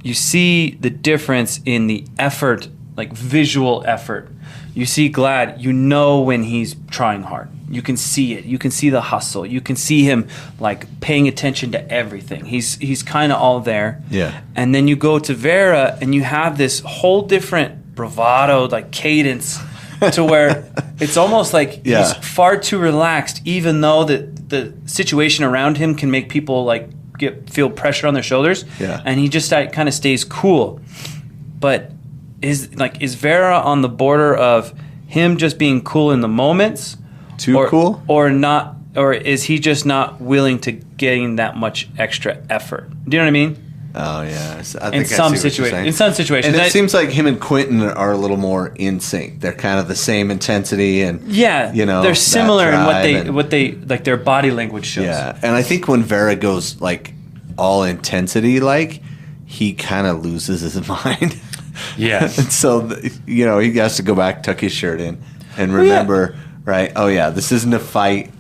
you see the difference in the effort, like visual effort. You see Glad, when he's trying hard. You can see it. You can see the hustle. You can see him like paying attention to everything. He's kind of all there. Yeah. And then you go to Vera and you have this whole different bravado, like cadence, to where it's almost like he's far too relaxed, even though the situation around him can make people like feel pressure on their shoulders. Yeah. And he just kind of stays cool. But is Vera on the border of him just being cool in the moments, cool, or not, or is he just not willing to gain that much extra effort? Do you know what I mean? Oh yeah, I think In some situations, and it seems like him and Quentin are a little more in sync. They're kind of the same intensity, and they're similar in what they like. Their body language shows. Yeah, and I think when Vera goes like all intensity, like he kind of loses his mind. Yeah, and so he has to go back, tuck his shirt in, and remember, right? Oh yeah, this isn't a fight.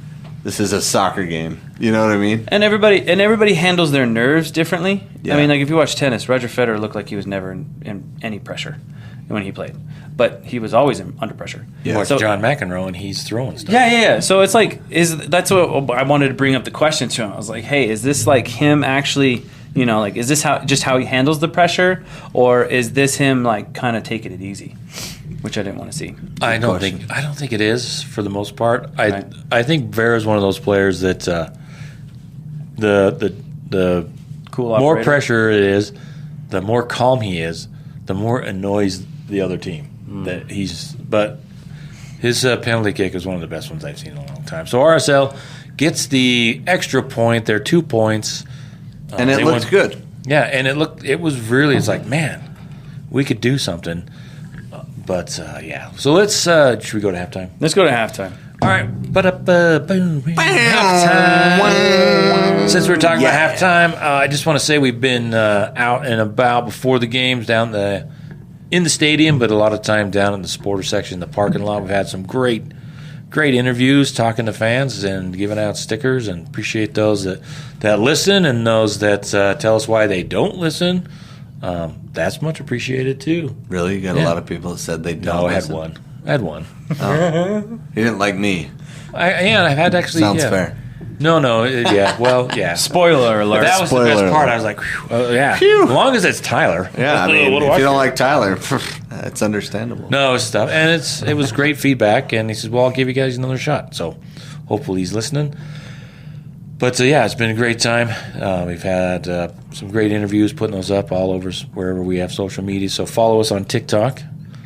This is a soccer game. You know what I mean? And everybody handles their nerves differently. Yeah. I mean, like if you watch tennis, Roger Federer looked like he was never in any pressure when he played, but he was always under pressure. Yeah. Watch John McEnroe and he's throwing stuff. Yeah. So it's like, that's what I wanted to bring up the question to him. I was like, hey, is this like him actually? Is this how he handles the pressure, or is this him like kind of taking it easy? Which I didn't want to see. I don't think it is for the most part. I think Vera's one of those players that the cool more operator. pressure it is, the more calm he is, the more annoys the other team. But his penalty kick is one of the best ones I've seen in a long time. So RSL gets the extra point. They're 2 points, and it looked good. Yeah, and it was really. It's like, man, we could do something. But, yeah. So let's, should we go to halftime? Let's go to halftime. All right. Boom. Halftime. Since we're talking about halftime, I just want to say we've been out and about before the games in the stadium, but a lot of time down in the supporter section, the parking lot. We've had some great interviews, talking to fans and giving out stickers, and appreciate those that listen and those that tell us why they don't listen. That's much appreciated too. Really? You got a lot of people that said they don't. No, I listen? had one. Oh. He didn't like me. I've had actually. Sounds fair. No. Yeah. Well, yeah. Spoiler alert. That was the best part. I was like, yeah. Phew. As long as it's Tyler. Yeah, I mean, if you don't like Tyler, it's understandable. No, it's tough, and it was great feedback. And he says, "Well, I'll give you guys another shot." So, hopefully, he's listening. But yeah, it's been a great time. We've had some great interviews, putting those up all over wherever we have social media. So follow us on TikTok,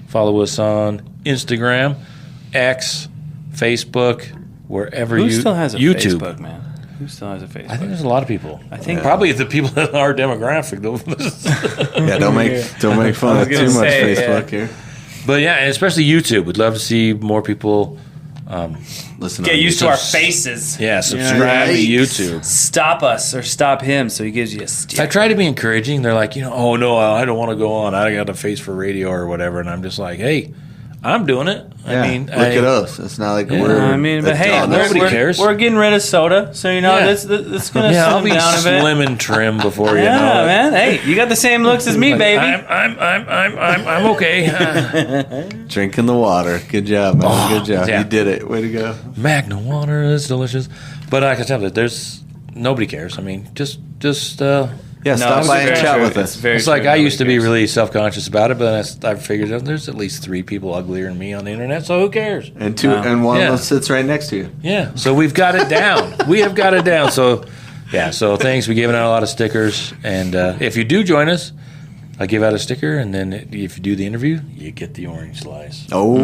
follow us on Instagram, X, Facebook, wherever Who still has a YouTube. Facebook, man? Who still has a Facebook? I think there's a lot of people. I think probably the people that are demographic. Yeah, don't make fun of too much Facebook here. But yeah, and especially YouTube. We'd love to see more people. Listen, get used to our faces. Yeah, subscribe to YouTube. Stop us or stop him, so he gives you a stick. I try to be encouraging. They're like, oh no, I don't want to go on. I got a face for radio or whatever, and I'm just like, hey, I'm doing it. Yeah, I mean, look at us. It's not like we're. I mean, but hey, nobody cares. We're getting rid of soda, so that's going to slim I'll be down a bit. slim and trim before you know it. Yeah, man. Hey, you got the same looks as me, baby. I'm okay. Drinking the water. Good job, man. Good job. Yeah. You did it. Way to go. Magna water is delicious, but I can tell that there's nobody cares. I mean, just. Stop by and chat with us. It's like I used to be really self-conscious about it, but I figured out there's at least 3 people uglier than me on the internet, so who cares? And one of them sits right next to you. Yeah, so we've got it down. We have got it down. So, yeah, so thanks. We're giving out a lot of stickers, and if you do join us, I give out a sticker, and then if you do the interview, you get the orange slice. Oh,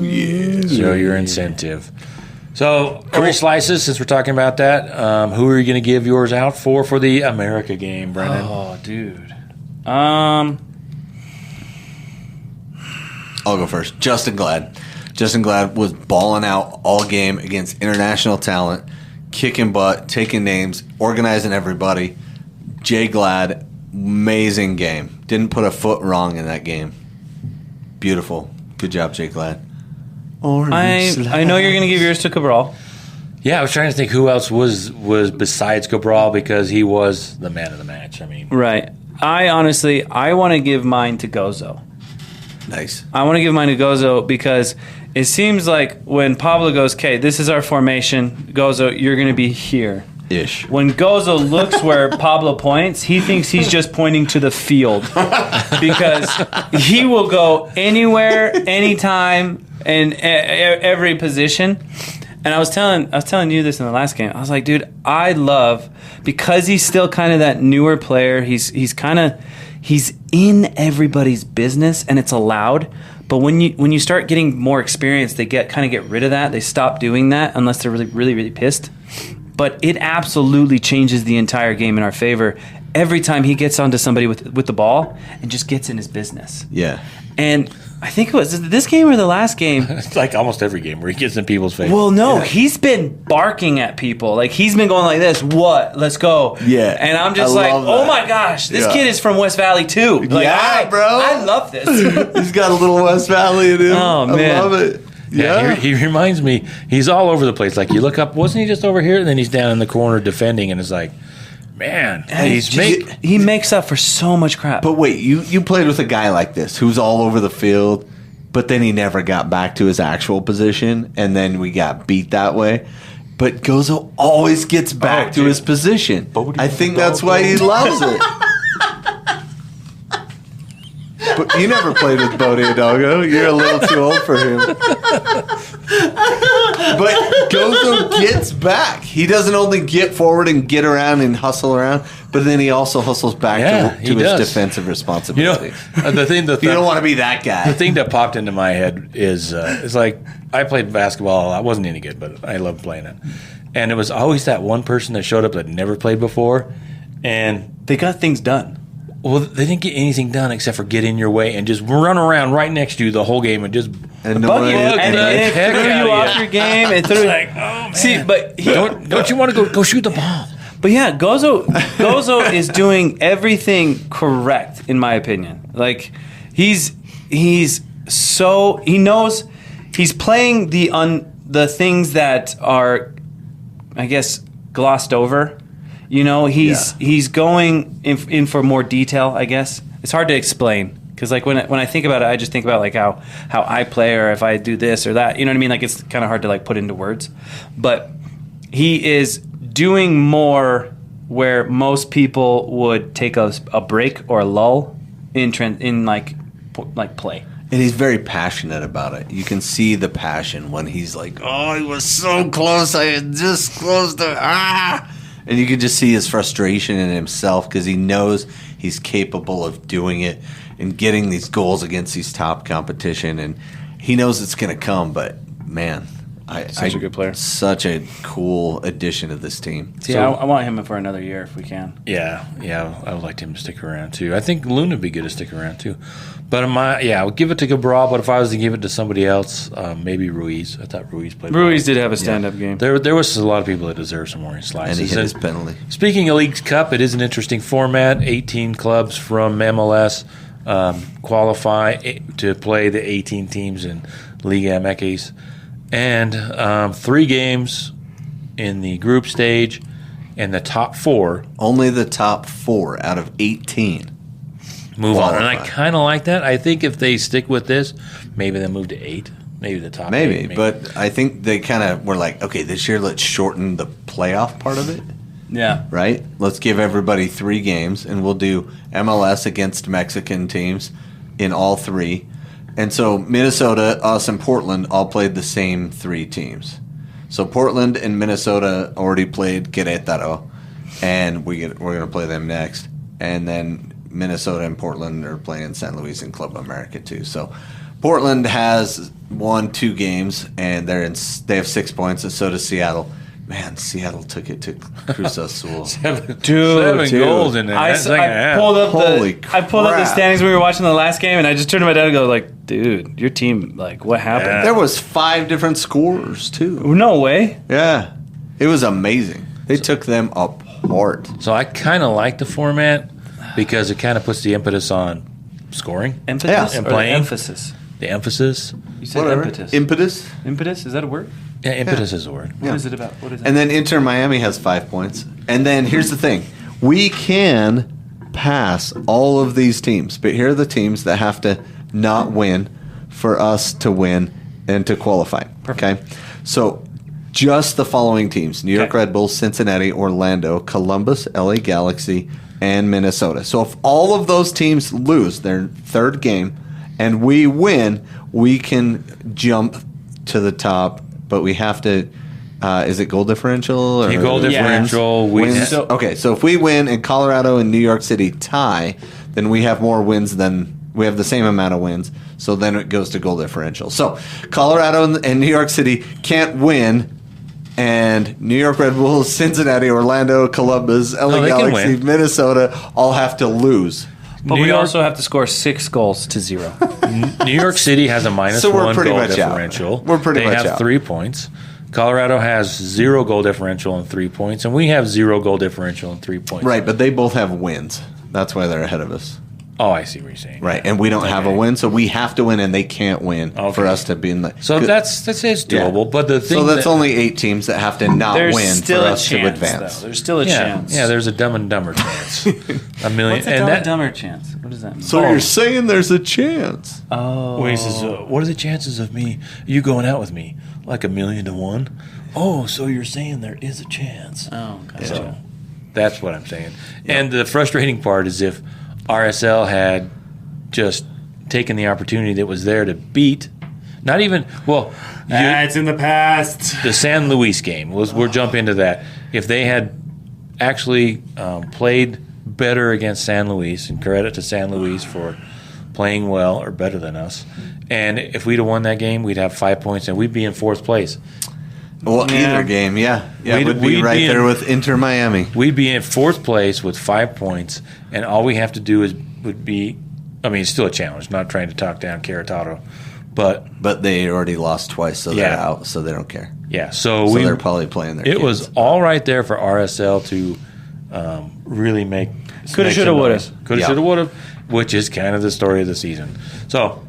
yeah. So your incentive. So, orange slices, since we're talking about that, who are you going to give yours out for the America game, Brennan? Oh, dude. I'll go first. Justin Glad. Justin Glad was balling out all game against international talent, kicking butt, taking names, organizing everybody. Jay Glad, amazing game. Didn't put a foot wrong in that game. Beautiful. Good job, Jay Glad. I know you're going to give yours to Cabral. Yeah, I was trying to think who else was besides Cabral, because he was the man of the match. I mean, right. I want to give mine to Gozo. Nice. I want to give mine to Gozo because it seems like when Pablo goes, okay, this is our formation, Gozo, you're going to be here. Ish. When Gozo looks where Pablo points, he thinks he's just pointing to the field because he will go anywhere, anytime, and every position. And I was telling you this in the last game. I was like, dude, I love, because he's still kind of that newer player. He's kind of he's in everybody's business, and it's allowed. But when you start getting more experience, they get rid of that. They stop doing that unless they're really, really, really pissed. But it absolutely changes the entire game in our favor every time he gets onto somebody with the ball and just gets in his business. Yeah. And I think it was this game or the last game. It's like almost every game where he gets in people's face. Well, no, he's been barking at people. Like, he's been going like this, what? Let's go. Yeah. And I'm just like, oh my gosh, this kid is from West Valley too. Like, bro. I love this. He's got a little West Valley in him. Oh, man. I love it. Yeah, he reminds me. He's all over the place. Like, you look up, wasn't he just over here? And then he's down in the corner defending, and it's like, man, he makes up for so much crap. But wait, you played with a guy like this who's all over the field, but then he never got back to his actual position, and then we got beat that way. But Gozo always gets back to his position. I think that's why he loves it. But you never played with Bodie Hidalgo. You're a little too old for him. But Gozo gets back. He doesn't only get forward and get around and hustle around, but then he also hustles back to his defensive responsibility. The thing that you don't want to be that guy. The thing that popped into my head is like, I played basketball. I wasn't any good, but I loved playing it. And it was always that one person that showed up that never played before, and they got things done. Well, they didn't get anything done except for get in your way and just run around right next to you the whole game and just bug you and it threw you off your game and threw like, oh man. See, but don't you want to go shoot the ball? But yeah, Gozo is doing everything correct in my opinion. Like, he knows he's playing the things that are, I guess, glossed over. You know, he's going in for more detail, I guess. It's hard to explain because, like, when I think about it, I just think about, like, how I play or if I do this or that. You know what I mean? Like, it's kind of hard to, like, put into words. But he is doing more where most people would take a break or a lull in play. And he's very passionate about it. You can see the passion when he's like, oh, he was so close. I had just close to And you can just see his frustration in himself because he knows he's capable of doing it and getting these goals against these top competition. And he knows it's going to come, but, man, such a good player. Such a cool addition to this team. See, I want him for another year if we can. Yeah, I would like him to stick around, too. I think Luna would be good to stick around, too. But I would give it to Cabral, but if I was to give it to somebody else, maybe Ruiz. I thought Ruiz played well. Ruiz did have a stand-up game. There was a lot of people that deserve some more slices. And he hit his penalty. Speaking of Leagues Cup, it is an interesting format. 18 clubs from MLS qualify to play the 18 teams in Liga MX. And 3 games in the group stage, and the top 4. Only the top 4 out of 18. Move on. And I kind of like that. I think if they stick with this, maybe they'll move to 8. Maybe the top 8. Maybe. But I think they kind of were like, okay, this year let's shorten the playoff part of it. Yeah. Right? Let's give everybody 3 games, and we'll do MLS against Mexican teams in all 3. And so Minnesota, us, and Portland all played the same 3 teams. So Portland and Minnesota already played Querétaro, and we're going to play them next. And then Minnesota and Portland are playing San Luis and Club America too. So Portland has won 2 games, and they have 6 points, and so does Seattle. Man, Seattle took it to Cruz Azul. 7 goals in there. I pulled up the standings when we were watching the last game, and I just turned to my dad and go, like, dude, your team, like, what happened? Yeah. There was 5 different scorers too. No way. Yeah, it was amazing. They took them apart. So I kind of like the format because it kind of puts the impetus on scoring. Emphasis and or playing. emphasis? The emphasis. You said Whatever. impetus. Impetus? Impetus? Is that a word? Yeah, impetus is a word. What is it about? What is that? And then Inter Miami has 5 points. And then here's the thing. We can pass all of these teams, but here are the teams that have to not win for us to win and to qualify. Perfect. Okay? So just the following teams: New York Red Bulls, Cincinnati, Orlando, Columbus, LA Galaxy, and Minnesota. So if all of those teams lose their 3rd game and we win, we can jump to the top. But we have to, is it goal differential? Or Goal differential. So if we win and Colorado and New York City tie, then we have more wins than we have the same amount of wins. So then it goes to goal differential. So Colorado and New York City can't win. And New York Red Bulls, Cincinnati, Orlando, Columbus, LA Galaxy, Minnesota all have to lose. But we also have to score 6 goals to 0. New York City has a minus So we're 1 pretty goal much out. differential. We're pretty much They have out. 3 points. Colorado has 0 goal differential and 3 points, and we have 0 goal differential and 3 points. Right, but they both have wins. That's why they're ahead of us. Oh, I see what you're saying. Right, and we don't have a win, so we have to win, and they can't win for us to be in the. So that's it's doable, Yeah. but the thing. So that's only 8 teams that have to not There's win for still a us chance, to advance. though. There's still a chance. Yeah, there's a Dumb and Dumber chance. A million. What's a and dumb that, and dumber chance? What does that mean? So you're saying there's a chance? Oh. Where he says, "What are the chances of you going out with me? Like 1,000,000 to 1." Oh, so you're saying there is a chance? Oh, gotcha. So that's what I'm saying. And the frustrating part is if RSL had just taken the opportunity that was there to beat, not even it's in the past. the San Luis game. We'll jump into that. If they had actually played better against San Luis, and credit to San Luis for playing well or better than us, and if we'd have won that game, we'd have 5 points and we'd be in 4th place. Well, either game, yeah. We'd be right there with Inter Miami. We'd be in 4th place with 5 points, and all we have to do would be. I mean, it's still a challenge. Not trying to talk down Caratato, but they already lost twice, so they're out. So they don't care. yeah. So they're probably playing their. It was all right there for RSL to really make. Coulda, shoulda, woulda. Coulda, shoulda, woulda, which is kind of the story of the season. So,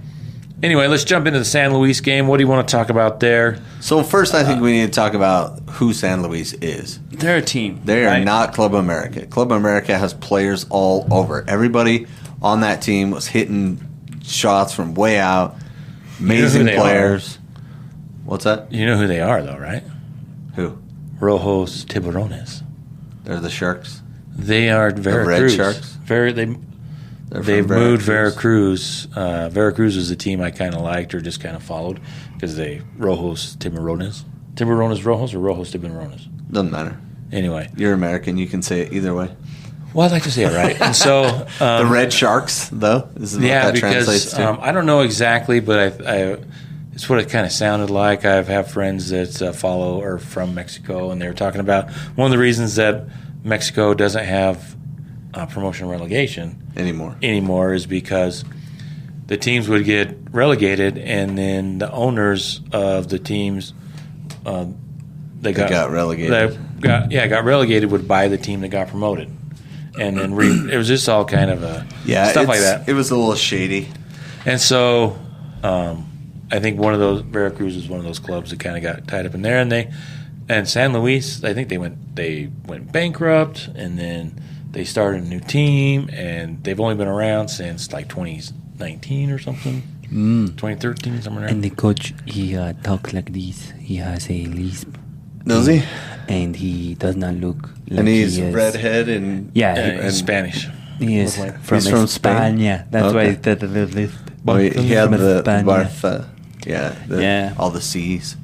anyway, let's jump into the San Luis game. What do you want to talk about there? So first, I think we need to talk about who San Luis is. They're a team. They are not Club America. Club America has players all over. Everybody on that team was hitting shots from way out. Amazing players. What's that? You know who they are, though, right? Who? Rojos Tiburones. They're the Sharks. They are Veracruz. Red Sharks? They've moved Veracruz. Veracruz is a team I kind of liked or just kind of followed because they Rojos Tiburones. Tiburones Rojos or Rojos Tiburones? Doesn't matter. Anyway. You're American. You can say it either way. Well, I'd like to say it right. And so the Red Sharks, though, is what that translates to. I don't know exactly, but it's what it kind of sounded like. I have friends that follow or from Mexico, and they were talking about one of the reasons that Mexico doesn't have promotion and relegation anymore is because the teams would get relegated, and then the owners of the teams they got relegated. Got relegated would buy the team that got promoted. And then it was just all kind of stuff like that. It was a little shady. And so I think Veracruz was one of those clubs that kind of got tied up in there. And San Luis, I think they went bankrupt, and then they started a new team, and they've only been around since like 2019 or something. 2013, somewhere there. And the coach, he talks like this. He has a lisp. Does he? And he does not look like and he's he is. redhead and and Spanish. He is from Spain. España. That's why he said the lisp. He had the España. Bartha. All the C's.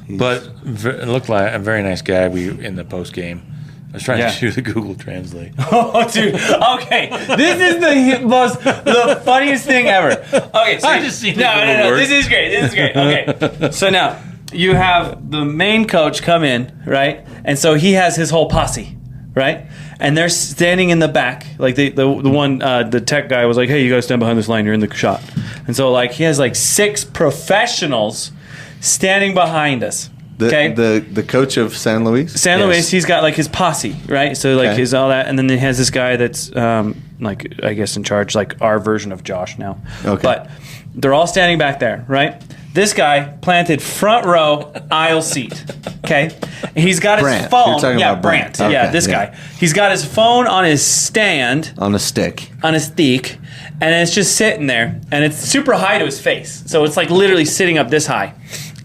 But it looked like a very nice guy. In the post game, I was trying to do the Google Translate. Oh, dude. Okay, this is the funniest thing ever. Okay, so I just seen the no. Google This is great. Okay, so now you have the main coach come in, right? And so he has his whole posse, right? And they're standing in the back, like the one the tech guy was like, "Hey, you guys stand behind this line. You're in the shot." And so like he has like 6 professionals standing behind us. Okay, the coach of San Luis. San Luis, he's got like his posse, right? So like his all that, and then he has this guy that's like I guess in charge, like our version of Josh now. Okay, but they're all standing back there, right? This guy planted front row aisle seat. Okay, he's got his Brandt. phone. You're talking about Brandt. Yeah, Okay, this guy. He's got his phone on his stand, on a stick, and it's just sitting there, and it's super high to his face, so it's like literally sitting up this high,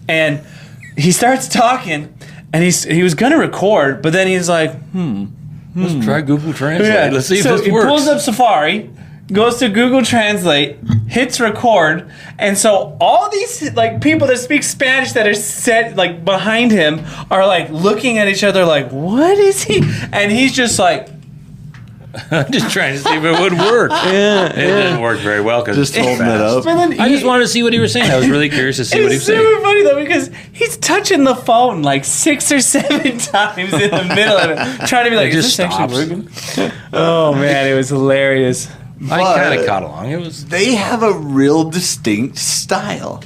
and he starts talking, and he was gonna record, but then he's like, Let's try Google Translate. Yeah. Let's see if So this he works. pulls up Safari, goes to Google Translate, hits record, and so all these like people that speak Spanish that are set like behind him are like looking at each other like, what is he? And he's just like, I'm just trying to see if it would work. It didn't work very well because Just holding it up. I just wanted to see what he was saying. I was really curious to see what he was It's saying. super funny though because he's touching the phone like 6 or 7 times in the middle of it, trying to be like, It "Is just this actually stops. working?" Oh man, it was hilarious. I But- kind of caught along. It was They have a real distinct style.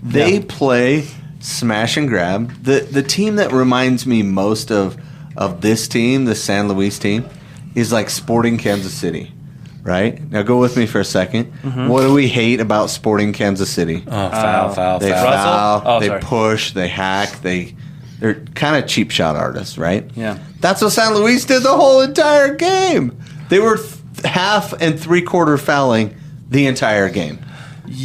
They play smash and grab. The team that reminds me most of this team, the San Luis team, is like Sporting Kansas City. Right? Now go with me for a second. What do we hate about Sporting Kansas City? foul. They Russell? foul, Oh, they sorry. push, they hack, they're kind of cheap shot artists, right? Yeah. That's what San Luis did the whole entire game. They were half and 3/4 fouling the entire game.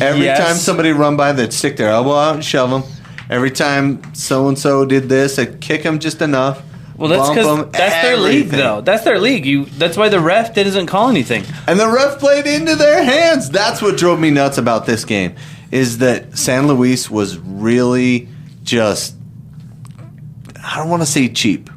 Every Yes. time somebody run by, they'd stick their elbow out and shove them. Every time so-and-so did this, they'd kick them just enough. Well, that's bump because 'em, that's their league, everything. though. That's their league. That's why the ref doesn't call anything. And the ref played into their hands. That's what drove me nuts about this game, is that San Luis was really just, I don't want to say cheap,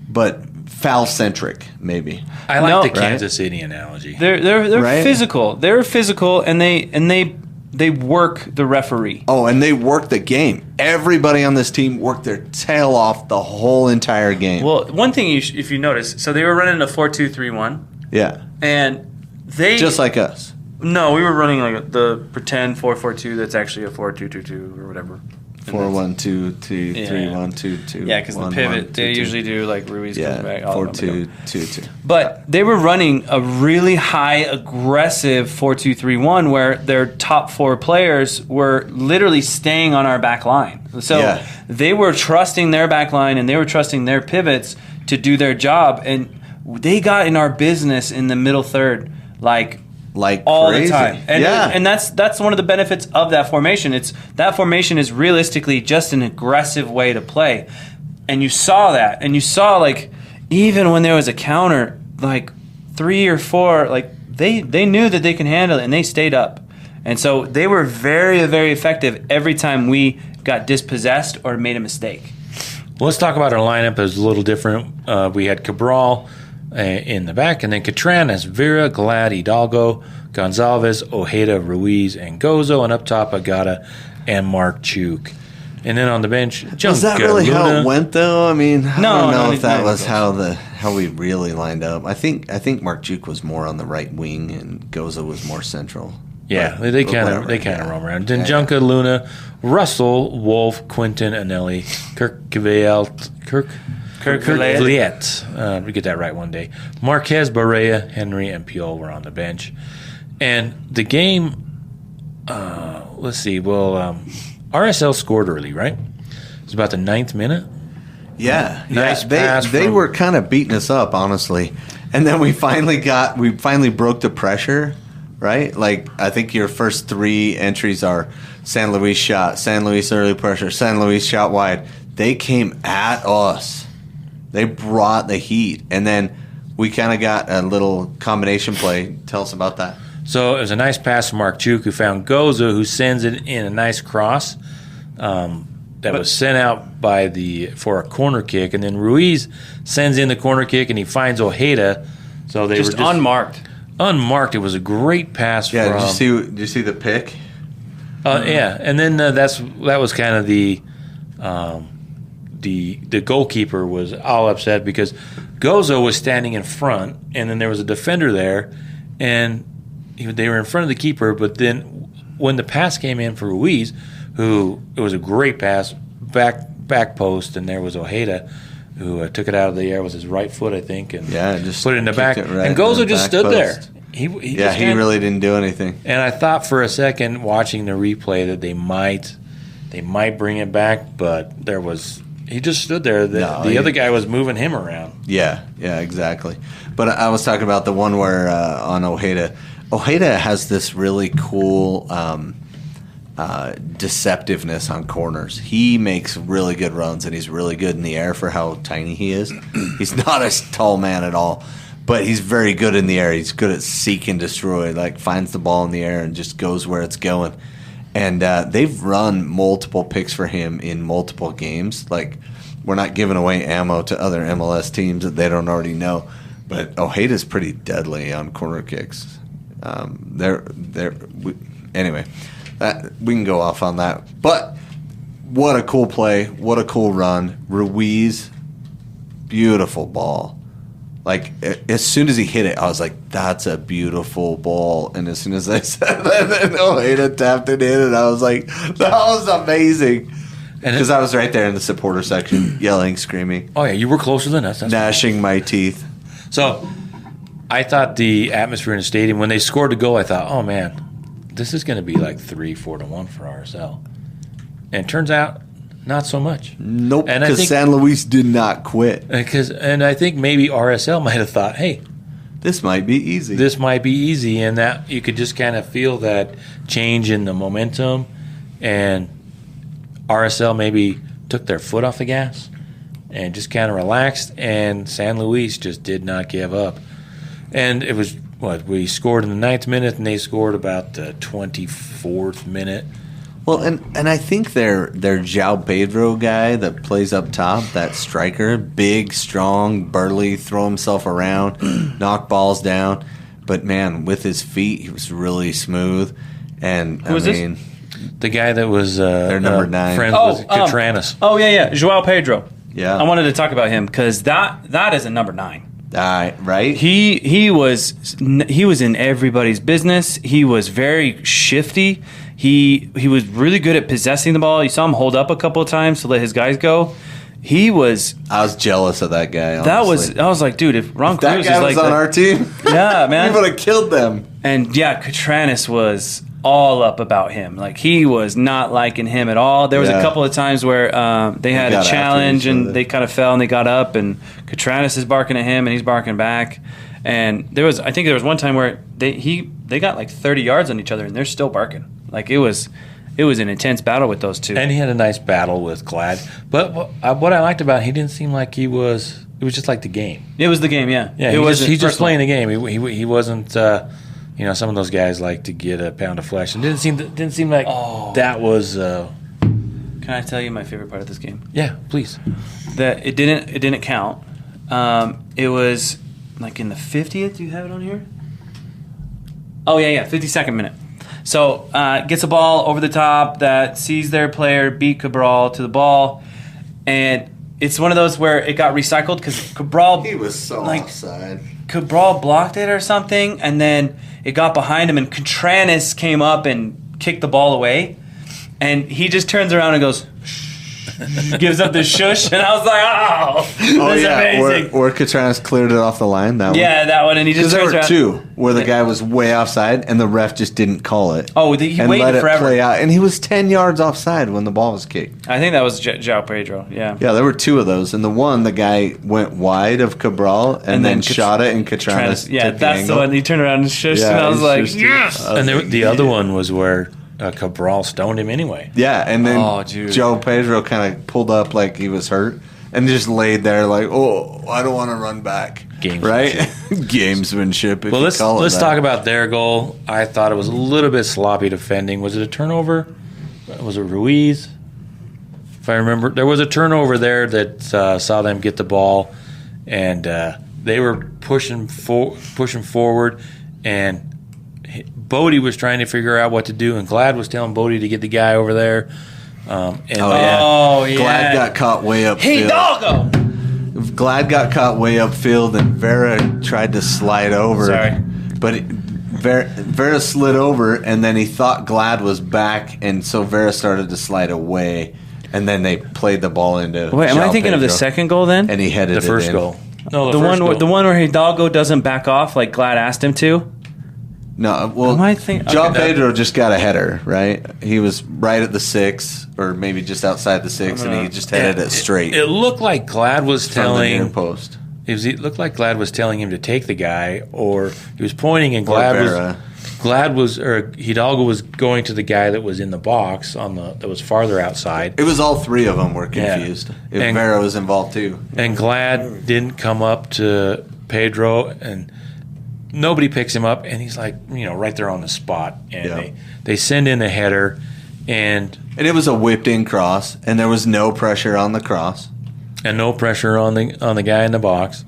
but foul-centric, maybe. I like No, the right? Kansas City analogy. They're Right? physical. They're physical, and they work the referee. Oh, and they worked the game. Everybody on this team worked their tail off the whole entire game. Well, one thing if you notice, so they were running a 4-2-3-1, Yeah, and they just like us. no, we were running like the pretend 4-4-2. That's actually a 4-2-2-2 or whatever. 4-1-2-2, Yeah. 3-1-2-2. Yeah, because the pivot they usually do like Ruiz comes back. all of them go. 4-2-2-2. But they were running a really high aggressive 4-2-3-1 where their top 4 players were literally staying on our back line. So Yeah. they were trusting their back line and they were trusting their pivots to do their job. And they got in our business in the middle third like all crazy. the time. And, yeah, and that's one of the benefits of that formation. It's that formation is realistically just an aggressive way to play. And you saw that. And you saw like even when there was a counter, like 3 or 4, like they knew that they can handle it and they stayed up. And so they were very, very effective every time we got dispossessed or made a mistake. Well, let's talk about our lineup. It was a little different. We had Cabral in the back, and then Catran has Vera, Glad, Hidalgo, Gonzalez, Ojeda, Ruiz, and Gozo, and up top Agata and Mark Chuk. And then on the bench, was that really how it went though? I mean, I don't know if that no, was how we really lined up. I think Mark Juke was more on the right wing and Goza was more central. Yeah, But- they but kind whatever, of roam around. Then Yeah. Junka, Luna, Russell, Wolf, Quinton, Anelli, Kirk Vliet. We get that right one day. Marquez, Barea, Henry, and Piol were on the bench. And the game, let's see. Well, RSL scored early, right? It was about the 9th minute. Yeah, Nice pass They from- were kind of beating us up, honestly. And then we finally broke the pressure, right? Like I think your first 3 entries are San Luis shot, San Luis early pressure, San Luis shot wide. They came at us. They brought the heat, and then we kind of got a little combination play. Tell us about that. So it was a nice pass from Mark Chuk, who found Goza, who sends it in a nice cross that was sent out for a corner kick, and then Ruiz sends in the corner kick, and he finds Ojeda. So they Just were just unmarked. unmarked. It was a great pass. Yeah, from, did you see the pick? yeah, and then that was kind of the goalkeeper was all upset because Gozo was standing in front, and then there was a defender there, and they were in front of the keeper. But then when the pass came in for Ruiz, it was a great pass back post, and there was Ojeda who took it out of the air with his right foot, I think, and just put it in the back. kicked it right And in Gozo the just back stood post. there. He Really didn't do anything. And I thought for a second, watching the replay, that they might bring it back, but he just stood there. The other guy was moving him around. Yeah, exactly. But I was talking about the one where on Ojeda. Ojeda has this really cool deceptiveness on corners. He makes really good runs, and he's really good in the air for how tiny he is. He's not a tall man at all, but he's very good in the air. He's good at seek and destroy, like finds the ball in the air and just goes where it's going. And they've run multiple picks for him in multiple games. Like, we're not giving away ammo to other MLS teams that they don't already know. But Ojeda's pretty deadly on corner kicks. Anyway, we can go off on that. But what a cool play. What a cool run. Ruiz, beautiful ball. Like, as soon as he hit it, I was like, that's a beautiful ball. And as soon as I said that, then Ojeda tapped it in, and I was like, that was amazing. Because I was right there in the supporter section, yelling, screaming. Oh, yeah, you were closer than us. Gnashing my teeth. So, I thought the atmosphere in the stadium, when they scored the goal, I thought, oh, man, this is going to be like 3-4-1 for RSL. And it turns out, not so much. Nope, because San Luis did not quit. And I think maybe RSL might have thought, hey, this might be easy. This might be easy, and that you could just kind of feel that change in the momentum, and RSL maybe took their foot off the gas and just kind of relaxed, and San Luis just did not give up. And it was, we scored in the 9th minute, and they scored about the 24th minute. Well, and I think their João Pedro guy that plays up top, that striker, big, strong, burly, throw himself around, knock balls down. But, man, with his feet, he was really smooth. And, Who was this? The guy that was their number 9. Friends with Catranis. Yeah. João Pedro. Yeah. I wanted to talk about him because that is a number 9. Right? He was in everybody's business. He was very shifty. He was really good at possessing the ball. You saw him hold up a couple of times to let his guys go. I was jealous of that guy. Honestly. I was like, dude, if Ron Cruz that guy was on our team, yeah, man, we would have killed them. And yeah, Catranis was all up about him. Like, he was not liking him at all. There was a couple of times where they had a challenge and they kind of fell and they got up, and Catranis is barking at him and he's barking back. And I think there was one time where they got like 30 yards on each other and they're still barking. Like, it was an intense battle with those two. And he had a nice battle with Glad. But what I liked about it, he didn't seem like he was. It was just like the game. It was the game, yeah. Yeah, he's just playing the game. He wasn't. Some of those guys like to get a pound of flesh, and didn't seem like that was. Can I tell you my favorite part of this game? Yeah, please. That it didn't count. It was like in the 50th. Do you have it on here? Oh yeah, 52nd minute. So gets a ball over the top that sees their player beat Cabral to the ball, and it's one of those where it got recycled because Cabral. He was so offside. Cabral blocked it or something, and then it got behind him, and Catranis came up and kicked the ball away, and he just turns around and goes, gives up the shush, and I was like, that's amazing. Where Catranis cleared it off the line, that one? Yeah, that one, and he just turns around. Because there were two, where the guy was way offside, and the ref just didn't call it. Oh, he and waited let it forever. Play out, and he was 10 yards offside when the ball was kicked. I think that was João Pedro, yeah. Yeah, there were two of those, and the guy went wide of Cabral, and then shot it, and Catranis yeah, took that's the one. He turned around and shushed, and I was like, yes! And the other one was where Cabral stoned him anyway. Yeah, and then João Pedro kind of pulled up like he was hurt and just laid there like, I don't want to run back. Gamesmanship. Right? Gamesmanship. Well, let's talk about their goal. I thought it was a little bit sloppy defending. Was it a turnover? Was it Ruiz? If I remember, there was a turnover there that saw them get the ball, and they were pushing forward, and Bodie was trying to figure out what to do, and Glad was telling Bodie to get the guy over there. Glad got caught way upfield. Glad got caught way upfield, and Vera tried to slide over. Sorry. But Vera slid over, and then he thought Glad was back, and so Vera started to slide away, and then they played the ball into Wait, am I João thinking of the Pedro, second goal then? and he headed The first it in. goal. No, the one where Hidalgo doesn't back off like Glad asked him to? No, well, João Pedro just got a header, right? He was right at the 6, or maybe just outside the 6, and he just headed it straight. It looked like Glad was telling the near post. It looked like Glad was telling him to take the guy, or he was pointing, and Hidalgo was going to the guy that was in the box that was farther outside. It was all three of them were confused. Yeah. If Vera was involved too. And Glad didn't come up to Pedro, and nobody picks him up, and he's like, right there on the spot. And they send in the header, and it was a whipped in cross, and there was no pressure on the cross. And no pressure on the guy in the box.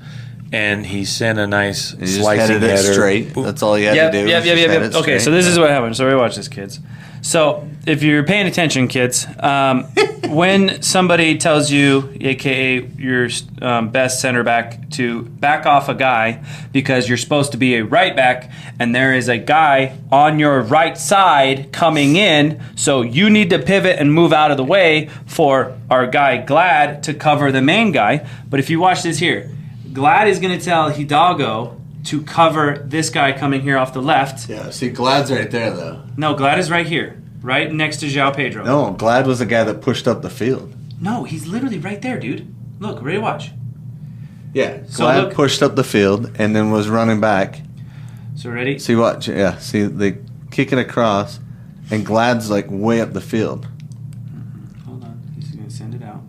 and he sent a nice He just slicing headed it header. straight. That's all he had to do. Yep. Okay, so this is what happened. So watch this, kids. So if you're paying attention, kids, when somebody tells you, aka your best center back, to back off a guy because you're supposed to be a right back, and there is a guy on your right side coming in, so you need to pivot and move out of the way for our guy Glad to cover the main guy. But if you watch this here, Glad is going to tell Hidalgo to cover this guy coming here off the left. Yeah, see, Glad's right there, though. No, Glad is right here, right next to João Pedro. No, Glad was the guy that pushed up the field. No, he's literally right there, dude. Look, ready to watch. Yeah, So Glad look- pushed up the field and then was running back. So ready? See what? Yeah, see, they kick it across, and Glad's like way up the field. Hold on, he's gonna send it out.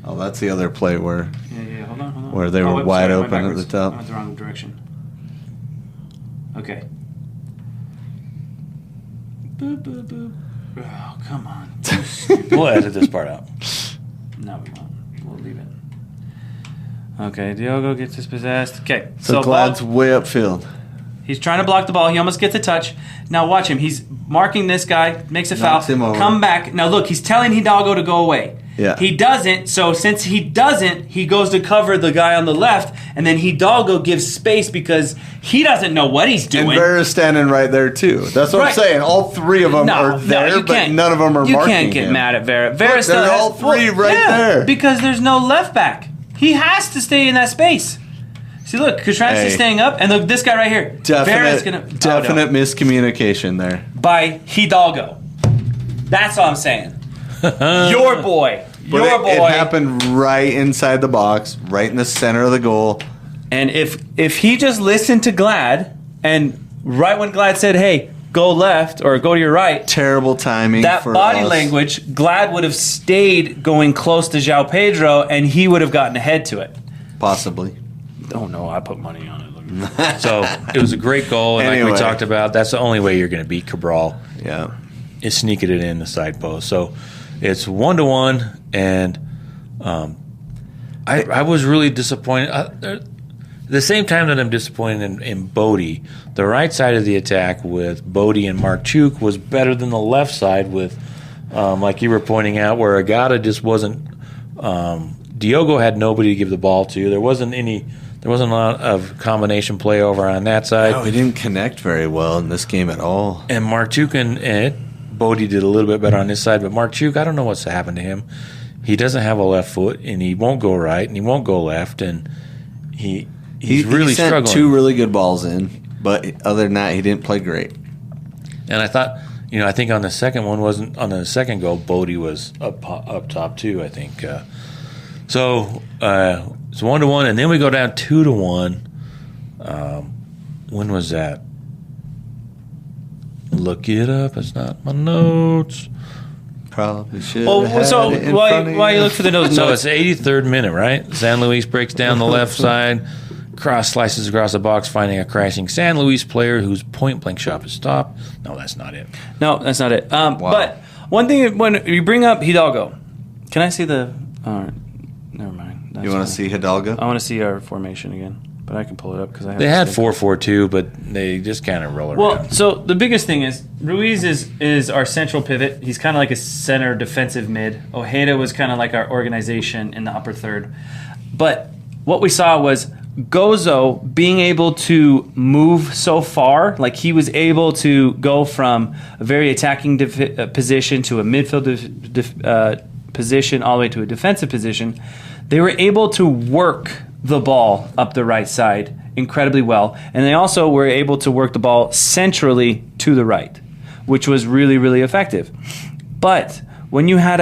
Oh, that's the other play where Yeah, hold on. Where they were wide sorry, I went open at backwards. the top. I went the wrong direction. Okay. Boop, boop, boop. Oh, come on. We'll edit this part out. No, we won't. We'll leave it. Okay, Diogo gets dispossessed. Okay, so Glad's way upfield. he's trying to block the ball. He almost gets a touch. Now watch him. He's marking this guy, makes a foul. Knocks him over. Come back. Now look, he's telling Hidalgo to go away. Yeah. He doesn't, so since he doesn't, he goes to cover the guy on the left, and then Hidalgo gives space because he doesn't know what he's doing. And Vera's standing right there, too. That's what Right. I'm saying. All three of them are there, you but can't- none of them are You marking can't get him. mad at Vera. Vera Look, still they're has, all three right there. because there's no left back. He has to stay in that space. See, look, Contreras is Hey. staying up, and look, this guy right here. Vera's gonna Definite miscommunication there. by Hidalgo. That's all I'm saying. Your boy. But Your boy. it happened right inside the box, right in the center of the goal. And if he just listened to Glad, and right when Glad said, hey, go left or go to your right, Terrible timing. that for body us. language, Glad would have stayed going close to João Pedro, and he would have gotten ahead to it. Possibly. Oh, no, I put money on it. So it was a great goal, and like Anyway. we talked about, that's the only way you're going to beat Cabral Yeah. is sneaking it in the side post. So it's 1-1, and I was really disappointed. At the same time that I'm disappointed in Bodie, the right side of the attack with Bodie and Marchuk was better than the left side with, like you were pointing out, where Agata just wasn't. Diogo had nobody to give the ball to. There wasn't a lot of combination play over on that side. No, he didn't connect very well in this game at all. And Marchuk and Bodie did a little bit better on this side, but Marchuk, I don't know what's happened to him. He doesn't have a left foot, and he won't go right, and he won't go left, and he's really he sent struggling. 2 really good balls in, but other than that, he didn't play great. And I thought, I think on the second one wasn't on the second goal, Bodie was up top too. I think so. It's 1-1, and then we go down 2-1. When was that? Look it up. It's not my notes. Probably should. Oh, so why you look for the notes? So it's 83rd minute, right? San Luis breaks down the left side, cross slices across the box, finding a crashing San Luis player whose point-blank shot is stopped. No, that's not it. No, that's not it. But one thing, when you bring up Hidalgo, can I see the... never mind. That's You want to fine. see Hidalgo? I want to see our formation again, but I can pull it up because I have They the had stick. 4-4-2, but they just kind of roll around. Well, so the biggest thing is Ruiz is our central pivot. He's kind of like a center defensive mid. Ojeda was kind of like our organization in the upper third. But what we saw was Gozo being able to move so far. Like he was able to go from a very attacking position to a midfield position all the way to a defensive position. They were able to work the ball up the right side incredibly well, and they also were able to work the ball centrally to the right, which was really, really effective. But when you had